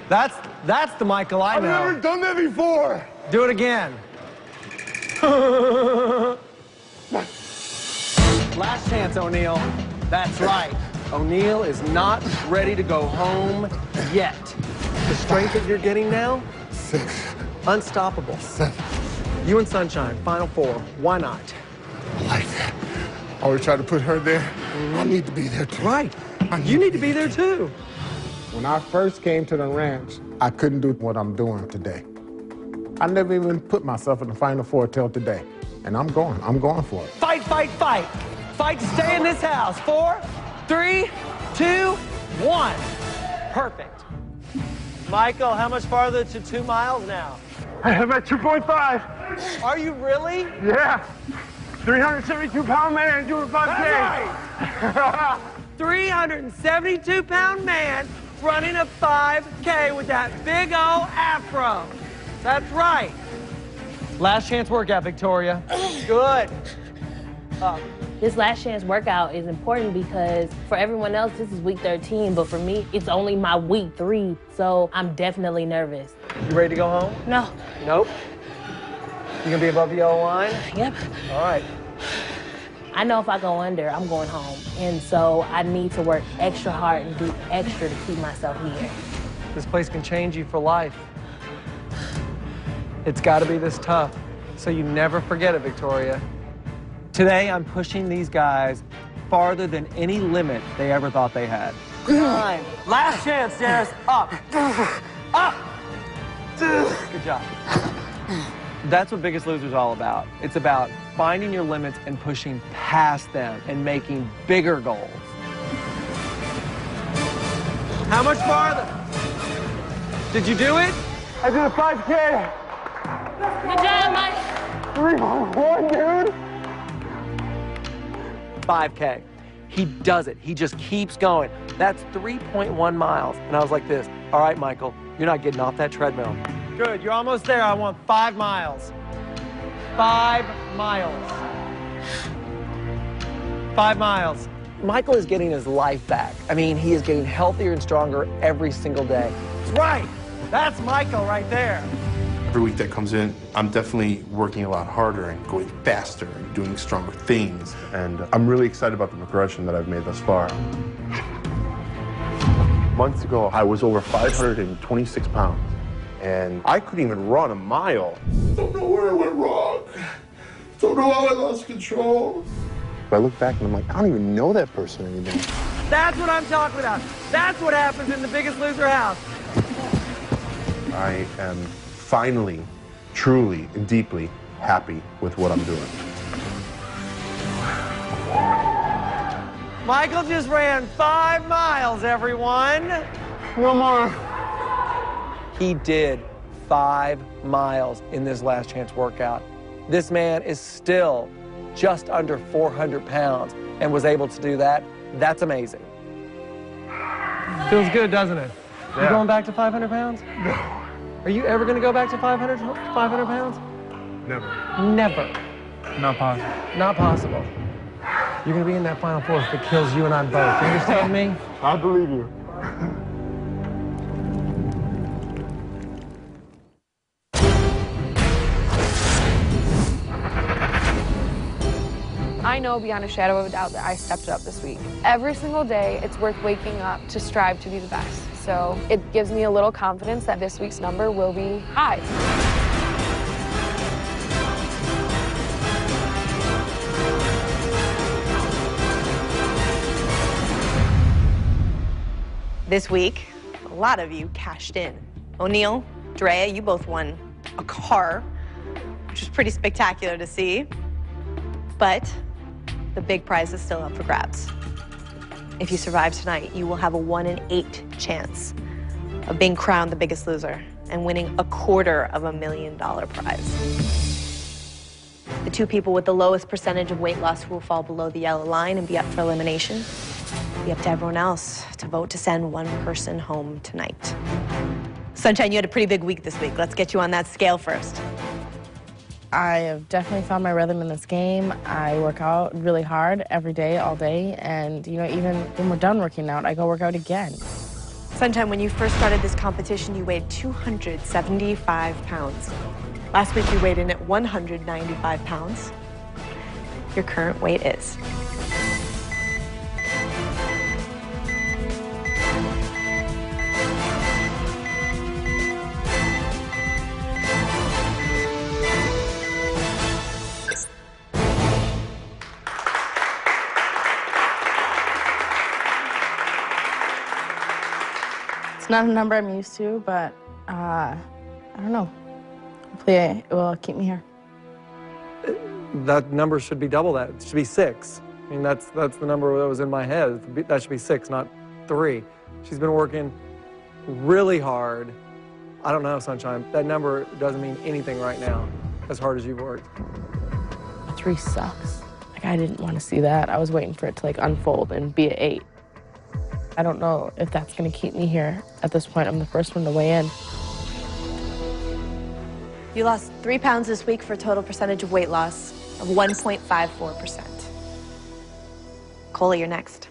That's the Michael I know. I've never done that before. Do it again. Last chance, O'Neal. That's right. O'Neal is not ready to go home yet. The strength that you're getting now, 6. unstoppable. 7. You and Sunshine, Final 4. Why not? I like that. I always try to put her there. I need to be there too. Right. You need to be there too. When I first came to the ranch, I couldn't do what I'm doing today. I never even put myself in the Final 4 till today. And I'm going for it. Fight, fight, fight. Fight to stay in this house. 4, 3, 2, 1. Perfect. Michael, how much farther to 2 miles now? I'm at 2.5. Are you really? Yeah. 372-pound man doing 5K. That's right. 372-pound man running a 5K with that big old afro. That's right. Last chance workout, Victoria. Good. This last chance workout is important because for everyone else, this is week 13, but for me, it's only my week 3, so I'm definitely nervous. You ready to go home? No. Nope. You gonna be above the yellow line? Yep. All right. I know if I go under, I'm going home. And so I need to work extra hard and do extra to keep myself here. This place can change you for life. It's gotta be this tough, so you never forget it, Victoria. Today, I'm pushing these guys farther than any limit they ever thought they had. Time. Last chance, Darius. Up. Up. Good job. That's what Biggest Loser's all about. It's about finding your limits and pushing past them and making bigger goals. How much farther? Did you do it? I did a 5K. Good job, Mike. 3.1, dude. 5K. He does it. He just keeps going. That's 3.1 miles. And I was like this, all right, Michael, you're not getting off that treadmill. Good, you're almost there. I want 5 miles. 5 miles. 5 miles. Michael is getting his life back. I mean, he is getting healthier and stronger every single day. That's right. That's Michael right there. Every week that comes in, I'm definitely working a lot harder and going faster and doing stronger things. And I'm really excited about the progression that I've made thus far. Months ago, I was over 526 pounds, and I couldn't even run a mile. Don't know where I went wrong. Don't know how I lost control. But I look back and I'm like, I don't even know that person anymore. That's what I'm talking about. That's what happens in the Biggest Loser house. I am finally, truly, and deeply happy with what I'm doing. Michael just ran 5 miles, everyone. One more. He did 5 miles in this last chance workout. This man is still just under 400 pounds and was able to do that. That's amazing. Feels good, doesn't it? Yeah. You going back to 500 pounds? No. Are you ever going to go back to 500 pounds? Never. Never. Not possible. Not possible. You're going to be in that Final 4 if it kills you and I both. You understand me? I believe you. I know beyond a shadow of a doubt that I stepped it up this week. Every single day, it's worth waking up to strive to be the best. So it gives me a little confidence that this week's number will be high. This week, a lot of you cashed in. O'Neill, Drea, you both won a car, which is pretty spectacular to see. But the big prize is still up for grabs. If you survive tonight, you will have a 1 in 8 chance of being crowned the biggest loser and winning a $250,000 prize. The 2 people with the lowest percentage of weight loss who will fall below the yellow line and be up for elimination. Be up to everyone else to vote to send 1 person home tonight. Sunshine, you had a pretty big week this week. Let's get you on that scale first. I have definitely found my rhythm in this game. I work out really hard every day, all day, and you know, even when we're done working out, I go work out again. Sunshine, when you first started this competition, you weighed 275 pounds. Last week, you weighed in at 195 pounds. Your current weight is? It's not a number I'm used to, but I don't know. Hopefully it will keep me here. That number should be double that. It should be 6. I mean, that's the number that was in my head. That should be 6, not 3. She's been working really hard. I don't know, Sunshine. That number doesn't mean anything right now, as hard as you've worked. 3 sucks. Like, I didn't want to see that. I was waiting for it to, like, unfold and be at 8. I don't know if that's going to keep me here. At this point, I'm the first one to weigh in. You lost 3 pounds this week for a total percentage of weight loss of 1.54%. Coley, you're next.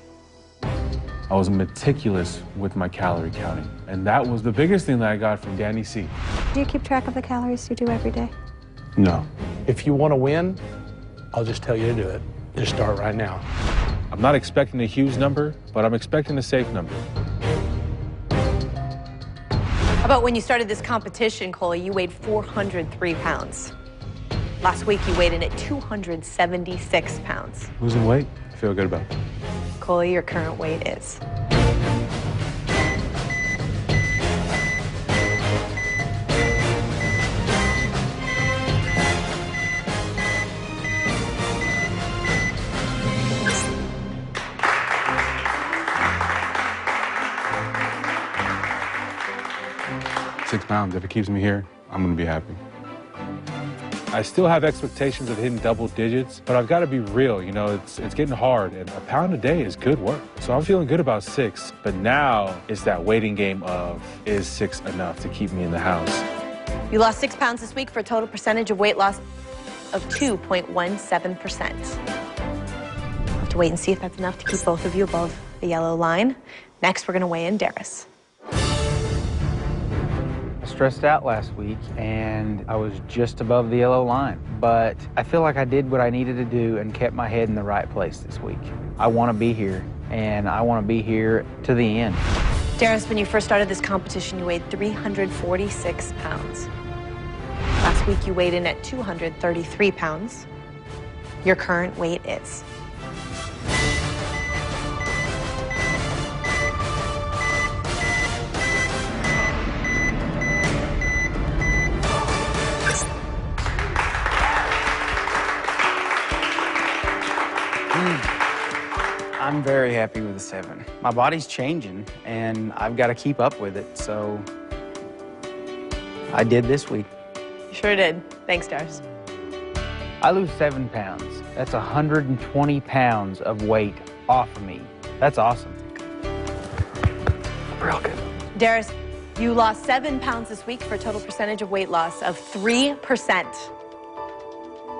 I was meticulous with my calorie counting, and that was the biggest thing that I got from Danny C. Do you keep track of the calories you do every day? No. If you want to win, I'll just tell you to do it. Just start right now. I'm not expecting a huge number, but I'm expecting a safe number. How about when you started this competition, Coley, you weighed 403 pounds. Last week, you weighed in at 276 pounds. Losing weight, I feel good about it. Coley, your current weight is? £6. If it keeps me here, I'm gonna be happy. I still have expectations of hitting double digits, but I've got to be real. You know, it's getting hard, and a pound a day is good work. So I'm feeling good about 6, but now it's that waiting game of, is 6 enough to keep me in the house? You lost 6 pounds this week for a total percentage of weight loss of 2.17%. We'll have to wait and see if that's enough to keep both of you above the yellow line. Next, we're gonna weigh in Darius. Stressed out last week and I was just above the yellow line, but I feel like I did what I needed to do and kept my head in the right place this week. I want to be here, and I want to be here to the end. Darius, when you first started this competition, you weighed 346 pounds. Last week, you weighed in at 233 pounds. Your current weight is? I'm very happy with the 7. My body's changing, and I've got to keep up with it, so I did this week. You sure did. Thanks, Darius. I lose 7 pounds. That's 120 pounds of weight off of me. That's awesome. Real good. Darius, you lost 7 pounds this week for a total percentage of weight loss of 3%.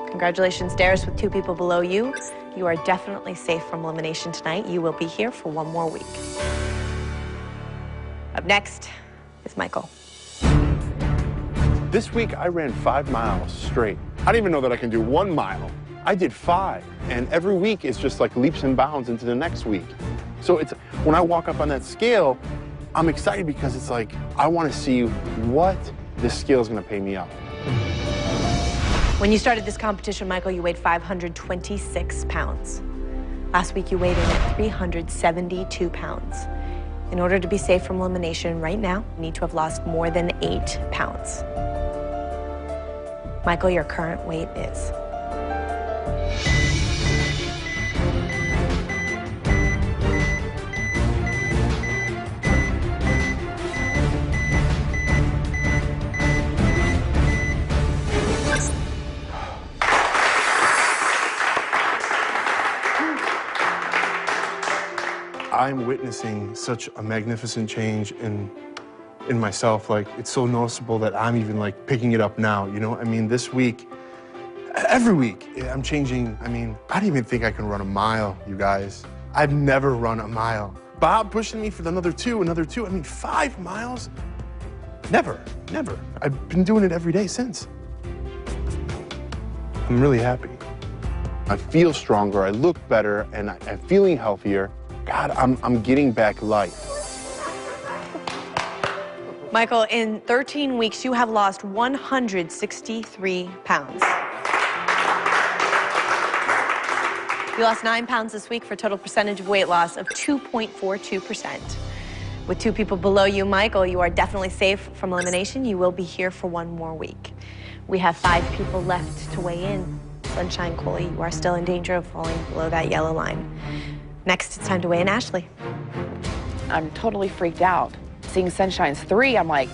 Congratulations, Darius, with 2 people below you. You are definitely safe from elimination tonight. You will be here for 1 more week. Up next is Michael. This week, I ran 5 miles straight. I don't even know that I can do 1 mile. I did 5, and every week is just like leaps and bounds into the next week. So it's when I walk up on that scale, I'm excited because it's like I want to see what this scale is going to pay me out. When you started this competition, Michael, you weighed 526 pounds. Last week, you weighed in at 372 pounds. In order to be safe from elimination right now, you need to have lost more than 8 pounds. Michael, your current weight is? I'm witnessing such a magnificent change in myself. Like, it's so noticeable that I'm even like picking it up now, you know? I mean, this week, every week, I'm changing. I mean, I don't even think I can run a mile, you guys. I've never run a mile. Bob pushing me for another 2. I mean, 5 miles? Never. I've been doing it every day since. I'm really happy. I feel stronger, I look better, and I'm feeling healthier. God, I'm getting back life. Michael, in 13 weeks, you have lost 163 pounds. You lost 9 pounds this week for a total percentage of weight loss of 2.42%. With 2 people below you, Michael, you are definitely safe from elimination. You will be here for 1 more week. We have 5 people left to weigh in. Sunshine, Coley, you are still in danger of falling below that yellow line. Next, it's time to weigh in Ashley. I'm totally freaked out. Seeing Sunshine's 3, I'm like,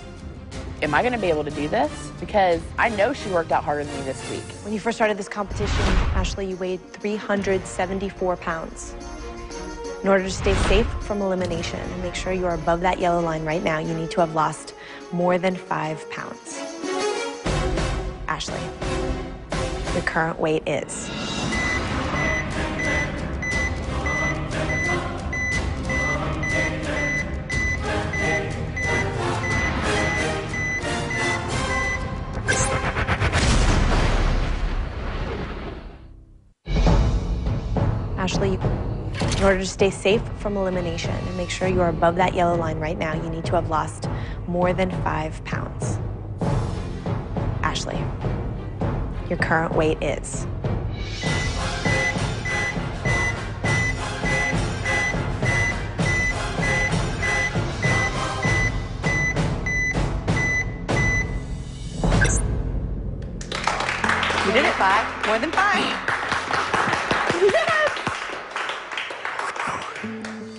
am I going to be able to do this? Because I know she worked out harder than me this week. When you first started this competition, Ashley, you weighed 374 pounds. In order to stay safe from elimination and make sure you are above that yellow line right now, you need to have lost more than 5 pounds. Ashley, your current weight is? Ashley, in order to stay safe from elimination and make sure you are above that yellow line right now, you need to have lost more than 5 pounds. Ashley, your current weight is? You did it, 5. More than 5.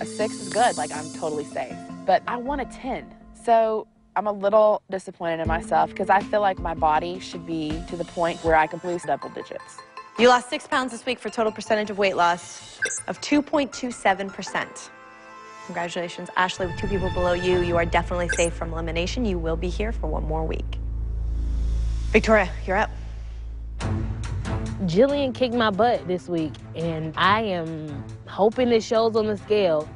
A 6 is good, like I'm totally safe. But I want a 10. So I'm a little disappointed in myself because I feel like my body should be to the point where I can lose double digits. You lost 6 pounds this week for a total percentage of weight loss of 2.27%. Congratulations, Ashley. With 2 people below you, you are definitely safe from elimination. You will be here for 1 more week. Victoria, you're up. Jillian kicked my butt this week, and I am hoping it shows on the scale.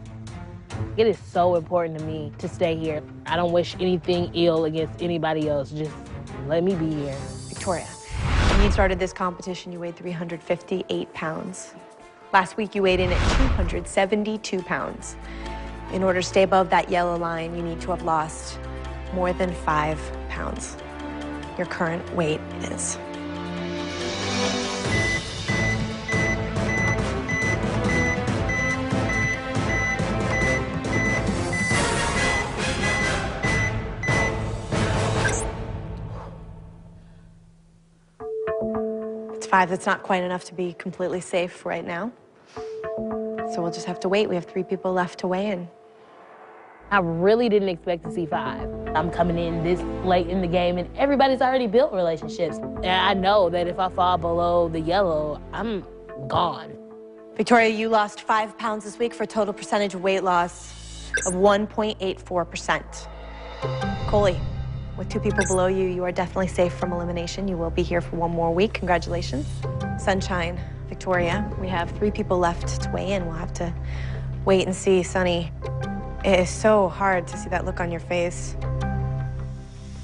It is so important to me to stay here. I don't wish anything ill against anybody else. Just let me be here. Victoria, when you started this competition, you weighed 358 pounds. Last week, you weighed in at 272 pounds. In order to stay above that yellow line, you need to have lost more than 5 pounds. Your current weight is? It's 5. That's not quite enough to be completely safe right now. So we'll just have to wait. We have 3 people left to weigh in. I really didn't expect to see 5. I'm coming in this late in the game, and everybody's already built relationships. And I know that if I fall below the yellow, I'm gone. Victoria, you lost 5 pounds this week for a total percentage of weight loss of 1.84%. Coley, with 2 people below you, you are definitely safe from elimination. You will be here for 1 more week. Congratulations. Sunshine, Victoria, we have 3 people left to weigh in. We'll have to wait and see. Sunny, it is so hard to see that look on your face.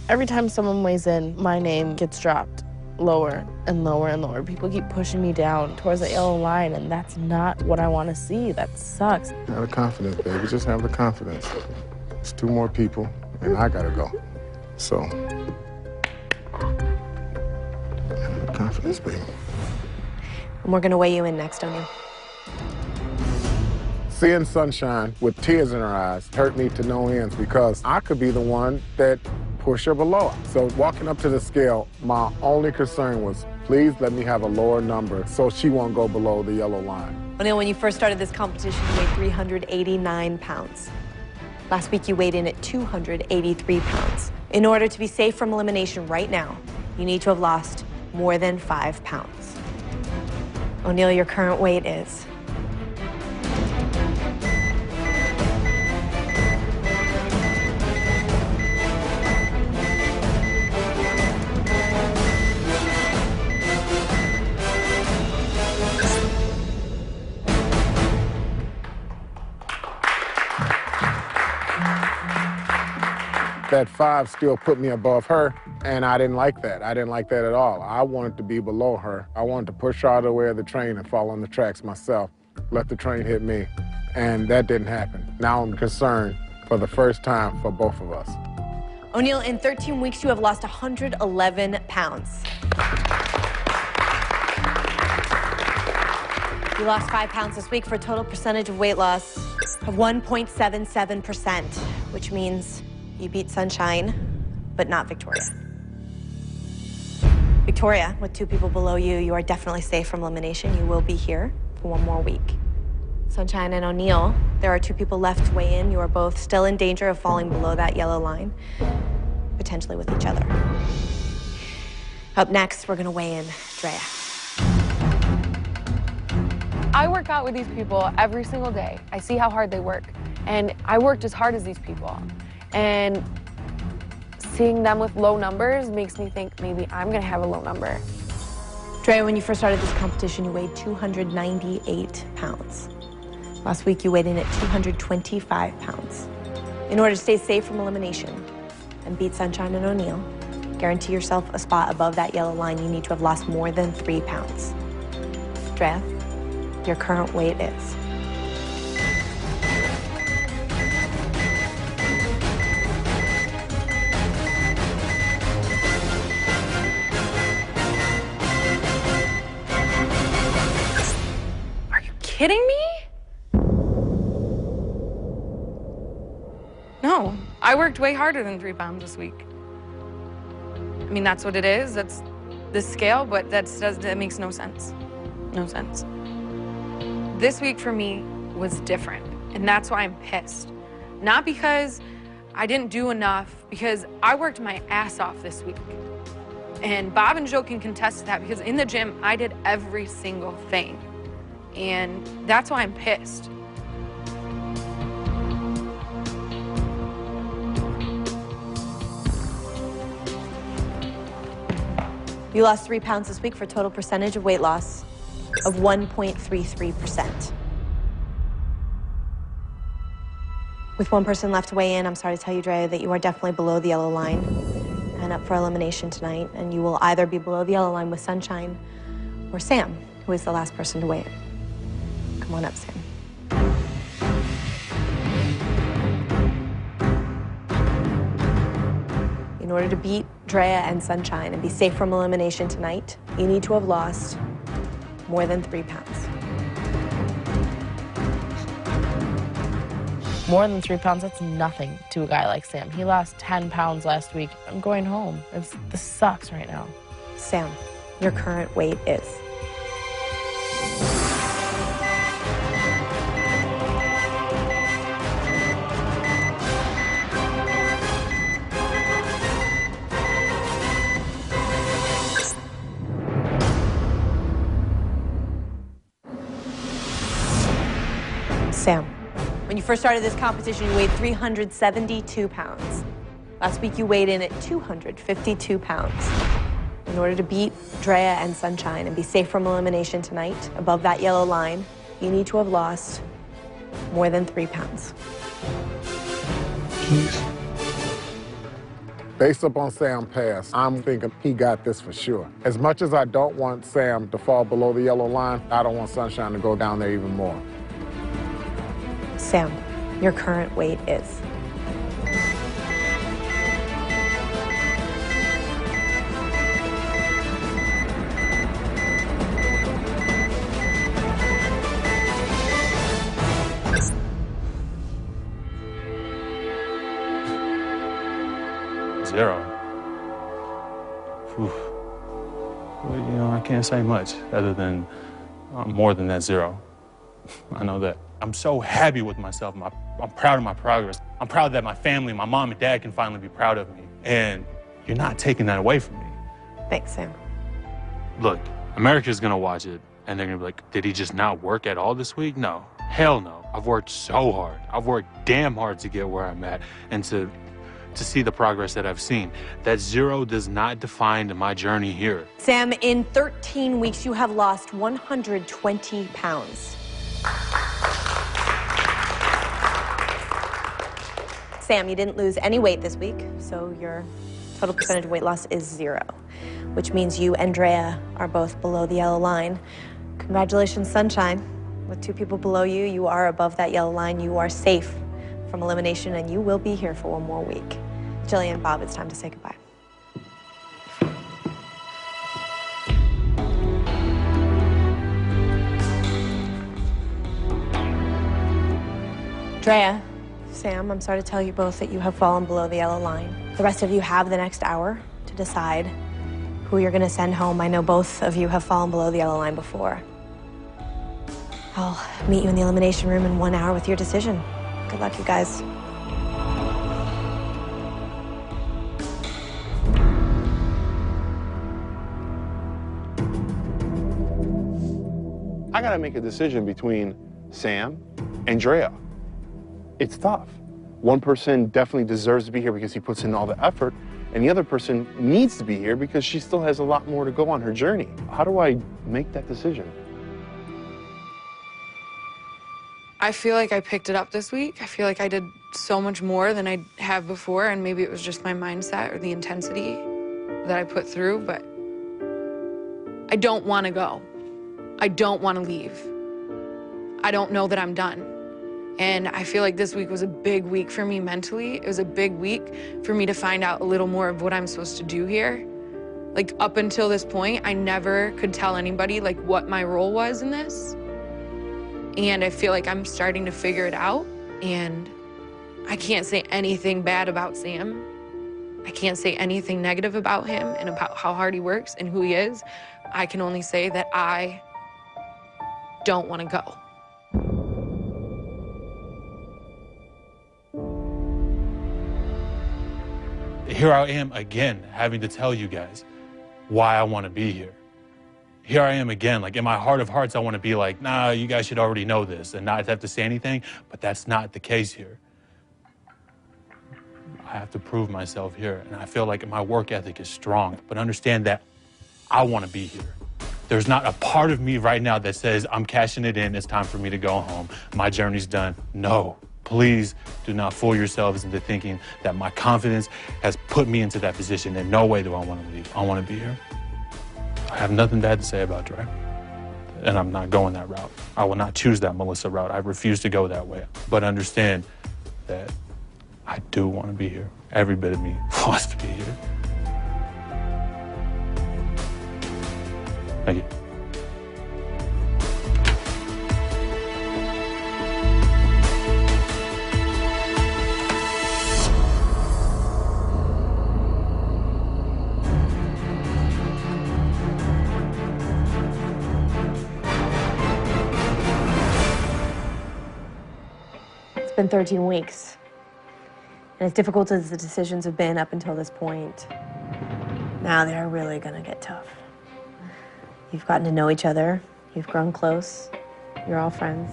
Every time someone weighs in, my name gets dropped lower and lower and lower. People keep pushing me down towards the yellow line, and that's not what I want to see. That sucks. Have the confidence, baby. Just have the confidence. It's 2 more people, and I gotta go. So, have the confidence, baby. And we're gonna weigh you in next, O'Neal. Seeing Sunshine with tears in her eyes hurt me to no ends because I could be the one that pushed her below. So walking up to the scale, my only concern was, please let me have a lower number so she won't go below the yellow line. O'Neal, when you first started this competition, you weighed 389 pounds. Last week, you weighed in at 283 pounds. In order to be safe from elimination right now, you need to have lost more than 5 pounds. O'Neal, your current weight is... That 5 still put me above her, and I didn't like that. I didn't like that at all. I wanted to be below her. I wanted to push her out of the way of the train and fall on the tracks myself, let the train hit me, and that didn't happen. Now I'm concerned for the first time for both of us. O'Neal, in 13 weeks, you have lost 111 pounds. You lost 5 pounds this week for a total percentage of weight loss of 1.77%, which means you beat Sunshine, but not Victoria. Victoria, with 2 people below you, you are definitely safe from elimination. You will be here for 1 more week. Sunshine and O'Neal, there are 2 people left to weigh in. You are both still in danger of falling below that yellow line, potentially with each other. Up next, we're gonna weigh in Drea. I work out with these people every single day. I see how hard they work. And I worked as hard as these people. And seeing them with low numbers makes me think maybe I'm gonna have a low number. Drea, when you first started this competition, you weighed 298 pounds. Last week, you weighed in at 225 pounds. In order to stay safe from elimination and beat Sunshine and O'Neal, guarantee yourself a spot above that yellow line, you need to have lost more than 3 pounds. Drea, your current weight is... Kidding me? No, I worked way harder than 3 pounds this week. I mean, that's what it is. That's the scale, but that makes no sense. No sense. This week for me was different, and that's why I'm pissed. Not because I didn't do enough, because I worked my ass off this week. And Bob and Joe can contest to that, because in the gym, I did every single thing. And that's why I'm pissed. You lost 3 pounds this week for a total percentage of weight loss of 1.33%. With 1 person left to weigh in, I'm sorry to tell you, Drea, that you are definitely below the yellow line and up for elimination tonight. And you will either be below the yellow line with Sunshine or Sam, who is the last person to weigh in. Come on up, Sam. In order to beat Drea and Sunshine and be safe from elimination tonight, you need to have lost more than 3 pounds. More than 3 pounds, that's nothing to a guy like Sam. He lost 10 pounds last week. I'm going home. This sucks right now. Sam, your current weight is... Sam, when you first started this competition, you weighed 372 pounds. Last week, you weighed in at 252 pounds. In order to beat Drea and Sunshine and be safe from elimination tonight, above that yellow line, you need to have lost more than 3 pounds. Please. Based upon Sam's past, I'm thinking he got this for sure. As much as I don't want Sam to fall below the yellow line, I don't want Sunshine to go down there even more. Sam, your current weight is? Zero. Whew. Well, you know, I can't say much other than more than that zero. I know that. I'm so happy with myself. I'm proud of my progress. I'm proud that my family, my mom and dad can finally be proud of me. And you're not taking that away from me. Thanks, Sam. Look, America's gonna watch it and they're gonna be like, did he just not work at all this week? No, hell no. I've worked so hard. I've worked damn hard to get where I'm at and to see the progress that I've seen. That zero does not define my journey here. Sam, in 13 weeks, you have lost 120 pounds. Sam, you didn't lose any weight this week, so your total percentage of weight loss is 0, which means you and Drea are both below the yellow line. Congratulations, Sunshine. With 2 people below you, you are above that yellow line. You are safe from elimination, and you will be here for 1 more week. Jillian, Bob, it's time to say goodbye. Drea, Sam, I'm sorry to tell you both that you have fallen below the yellow line. The rest of you have the next hour to decide who you're gonna send home. I know both of you have fallen below the yellow line before. I'll meet you in the elimination room in 1 hour with your decision. Good luck, you guys. I gotta make a decision between Sam and Drea. It's tough. One person definitely deserves to be here because he puts in all the effort, and the other person needs to be here because she still has a lot more to go on her journey. How do I make that decision? I feel like I picked it up this week. I feel like I did so much more than I have before, and maybe it was just my mindset or the intensity that I put through, but I don't want to go. I don't want to leave. I don't know that I'm done. And I feel like this week was a big week for me mentally. It was a big week for me to find out a little more of what I'm supposed to do here. Like, up until this point, I never could tell anybody, like, what my role was in this. And I feel like I'm starting to figure it out. And I can't say anything bad about Sam. I can't say anything negative about him and about how hard he works and who he is. I can only say that I don't want to go. Here I am again, having to tell you guys why I want to be here. Here I am again, like in my heart of hearts, I want to be like, nah, you guys should already know this and not have to say anything, but that's not the case here. I have to prove myself here, and I feel like my work ethic is strong, but understand that I want to be here. There's not a part of me right now that says, I'm cashing it in, it's time for me to go home, my journey's done. No, please do not fool yourselves into thinking that my confidence has put me into that position. In no way do I want to leave. I want to be here. I have nothing bad to say about Dre, and I'm not going that route. I will not choose that Melissa route. I refuse to go that way. But understand that I do want to be here. Every bit of me wants to be here. Thank you. It's been 13 weeks. And as difficult as the decisions have been up until this point, now they're really gonna get tough. You've gotten to know each other, you've grown close, you're all friends.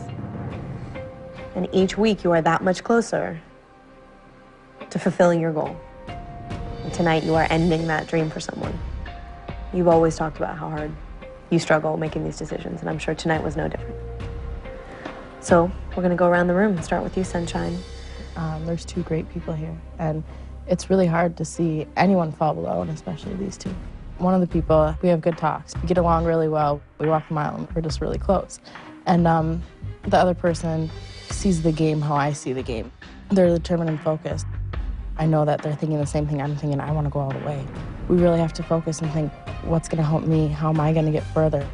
And each week you are that much closer to fulfilling your goal. And tonight you are ending that dream for someone. You've always talked about how hard you struggle making these decisions, and I'm sure tonight was no different. So we're gonna go around the room and start with you, Sunshine. There's 2 great people here, and It's really hard to see anyone fall below, and especially these two. One of the people, we have good talks. We get along really well. We walk a mile, and we're just really close. And the other person sees the game how I see the game. They're determined and focused. I know that they're thinking the same thing I'm thinking. I want to go all the way. We really have to focus and think, what's going to help me? How am I going to get further?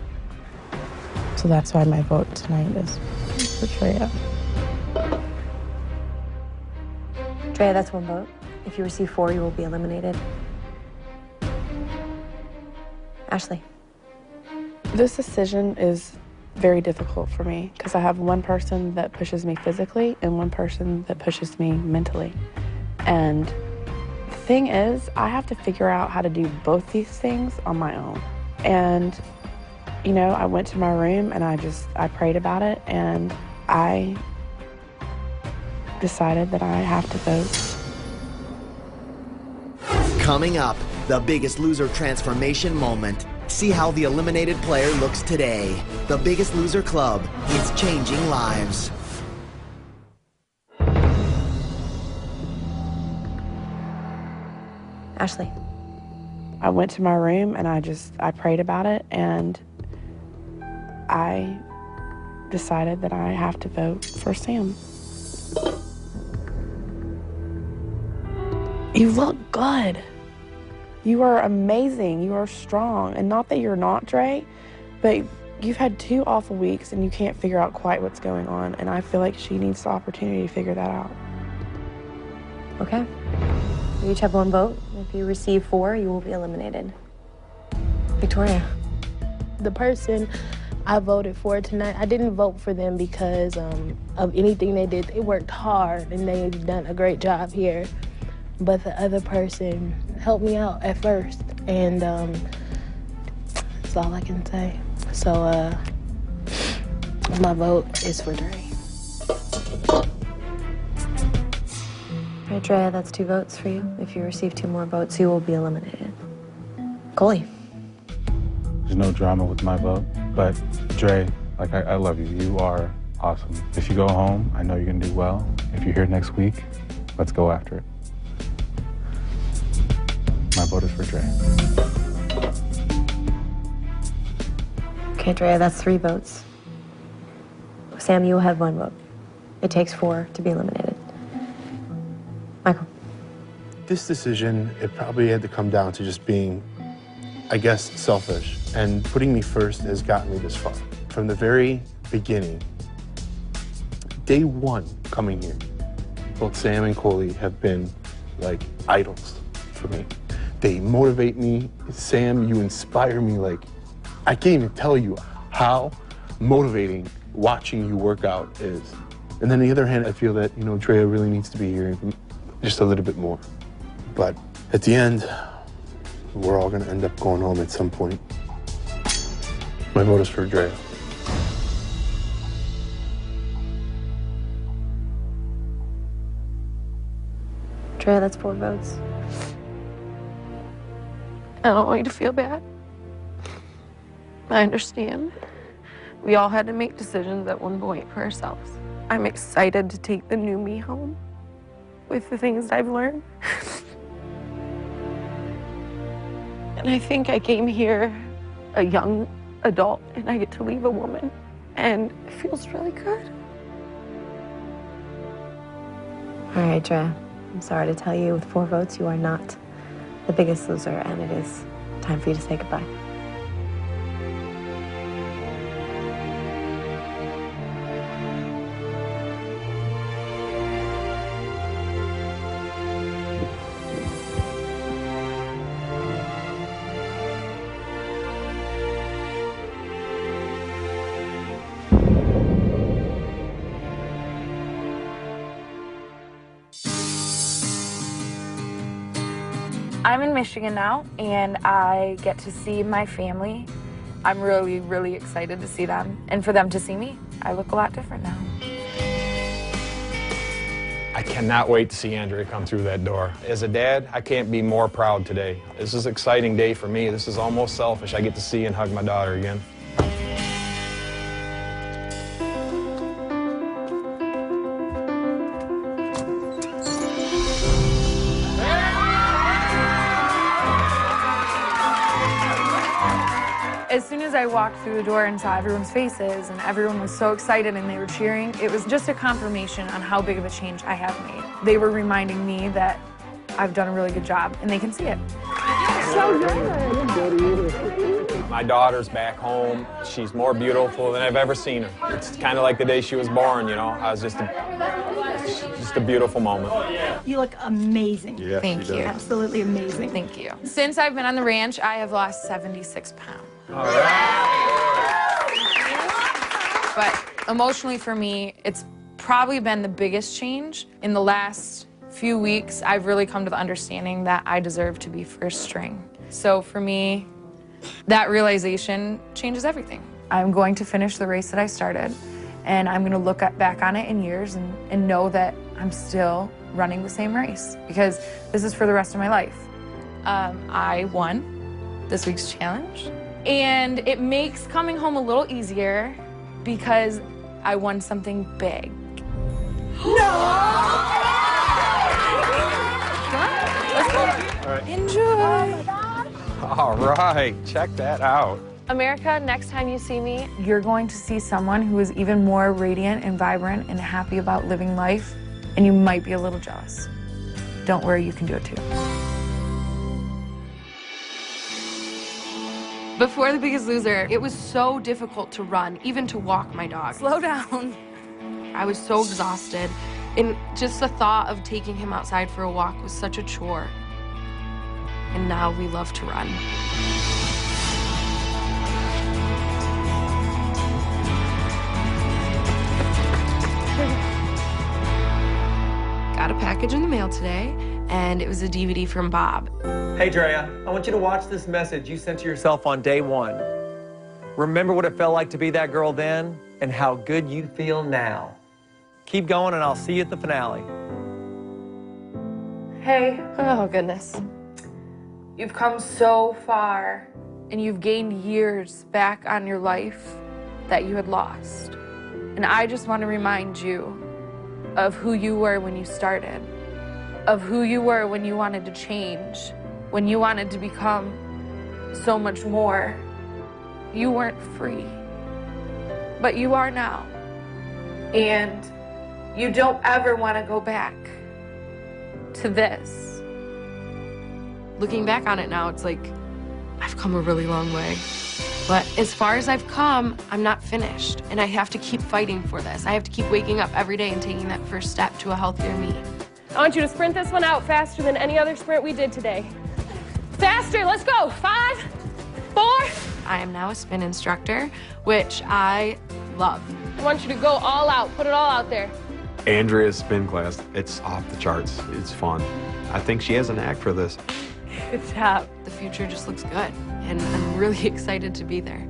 So that's why my vote tonight is for Drea. Drea, that's one vote. If you receive 4, you will be eliminated. Ashley. This decision is very difficult for me because I have one person that pushes me physically and one person that pushes me mentally. And the thing is, I have to figure out how to do both these things on my own. And, you know, I went to my room and I prayed about it, and I decided that I have to vote. Coming up, the Biggest Loser transformation moment. See how the eliminated player looks today. The Biggest Loser Club is changing lives. Ashley. I went to my room and I prayed about it, and I decided that I have to vote for Sam. You look good. You are amazing. You are strong. And not that you're not, Dre, but you've had 2 awful weeks and you can't figure out quite what's going on. And I feel like she needs the opportunity to figure that out. Okay. You each have 1 vote. If you receive 4, you will be eliminated. Victoria. The person I voted for tonight, I didn't vote for them because of anything they did. They worked hard and they've done a great job here. But the other person helped me out at first, and that's all I can say. So my vote is for Dre. Okay, Drea, that's 2 votes for you. If you receive 2 more votes, you will be eliminated. Coley. There's no drama with my vote, but Dre, like, I love you. You are awesome. If you go home, I know you're gonna do well. If you're here next week, let's go after it. My vote is for Dre. Okay, Drea, that's 3 votes. Sam, you will have 1 vote. It takes 4 to be eliminated. Michael. This decision, it probably had to come down to just being, I guess, selfish. And putting me first has gotten me this far. From the very beginning, day 1 coming here, both Sam and Coley have been like idols for me. They motivate me. Sam, you inspire me. Like, I can't even tell you how motivating watching you work out is. And then on the other hand, I feel that, you know, Drea really needs to be here just a little bit more. But at the end, we're all gonna end up going home at some point. My vote is for Drea. Drea, that's 4 votes. I don't want you to feel bad. I understand. We all had to make decisions at one point for ourselves. I'm excited to take the new me home with the things I've learned. And I think I came here a young adult and I get to leave a woman. And it feels really good. All right, Drea. I'm sorry to tell you, with 4 votes, you are not the biggest loser, and it is time for you to say goodbye. I'm in Michigan now, and I get to see my family. I'm really, really excited to see them, and for them to see me. I look a lot different now. I cannot wait to see Andrea come through that door. As a dad, I can't be more proud today. This is an exciting day for me. This is almost selfish. I get to see and hug my daughter again. As soon as I walked through the door and saw everyone's faces and everyone was so excited and they were cheering, it was just a confirmation on how big of a change I have made. They were reminding me that I've done a really good job and they can see it. So good. My daughter's back home. She's more beautiful than I've ever seen her. It's kind of like the day she was born, you know. I was just a beautiful moment. You look amazing. Yeah, Thank you. Absolutely amazing. Thank you. Since I've been on the ranch, I have lost 76 pounds. All right. But emotionally for me, it's probably been the biggest change. In the last few weeks, I've really come to the understanding that I deserve to be first string. So for me, that realization changes everything. I'm going to finish the race that I started, and I'm going to look back on it in years and know that I'm still running the same race, because this is for the rest of my life. I won this week's challenge, and it makes coming home a little easier because I won something big. No! Let's go. All right. Enjoy. All right, check that out. America, next time you see me, you're going to see someone who is even more radiant and vibrant and happy about living life, and you might be a little jealous. Don't worry, you can do it too. Before The Biggest Loser, it was so difficult to run, even to walk my dog. Slow down. I was so exhausted, and just the thought of taking him outside for a walk was such a chore. And now we love to run. Got a package in the mail today, and it was a DVD from Bob. Hey, Drea, I want you to watch this message you sent to yourself on day 1. Remember what it felt like to be that girl then, and how good you feel now. Keep going, and I'll see you at the finale. Hey. Oh, goodness. You've come so far, and you've gained years back on your life that you had lost. And I just want to remind you of who you were when you started, of who you were when you wanted to change, when you wanted to become so much more. You weren't free, but you are now. And you don't ever want to go back to this. Looking back on it now, it's like, I've come a really long way. But as far as I've come, I'm not finished. And I have to keep fighting for this. I have to keep waking up every day and taking that first step to a healthier me. I want you to sprint this one out faster than any other sprint we did today. Faster, let's go. 5, 4. I am now a spin instructor, which I love. I want you to go all out, put it all out there. Andrea's spin class, it's off the charts. It's fun. I think she has a knack for this. Good job. The future just looks good, and I'm really excited to be there.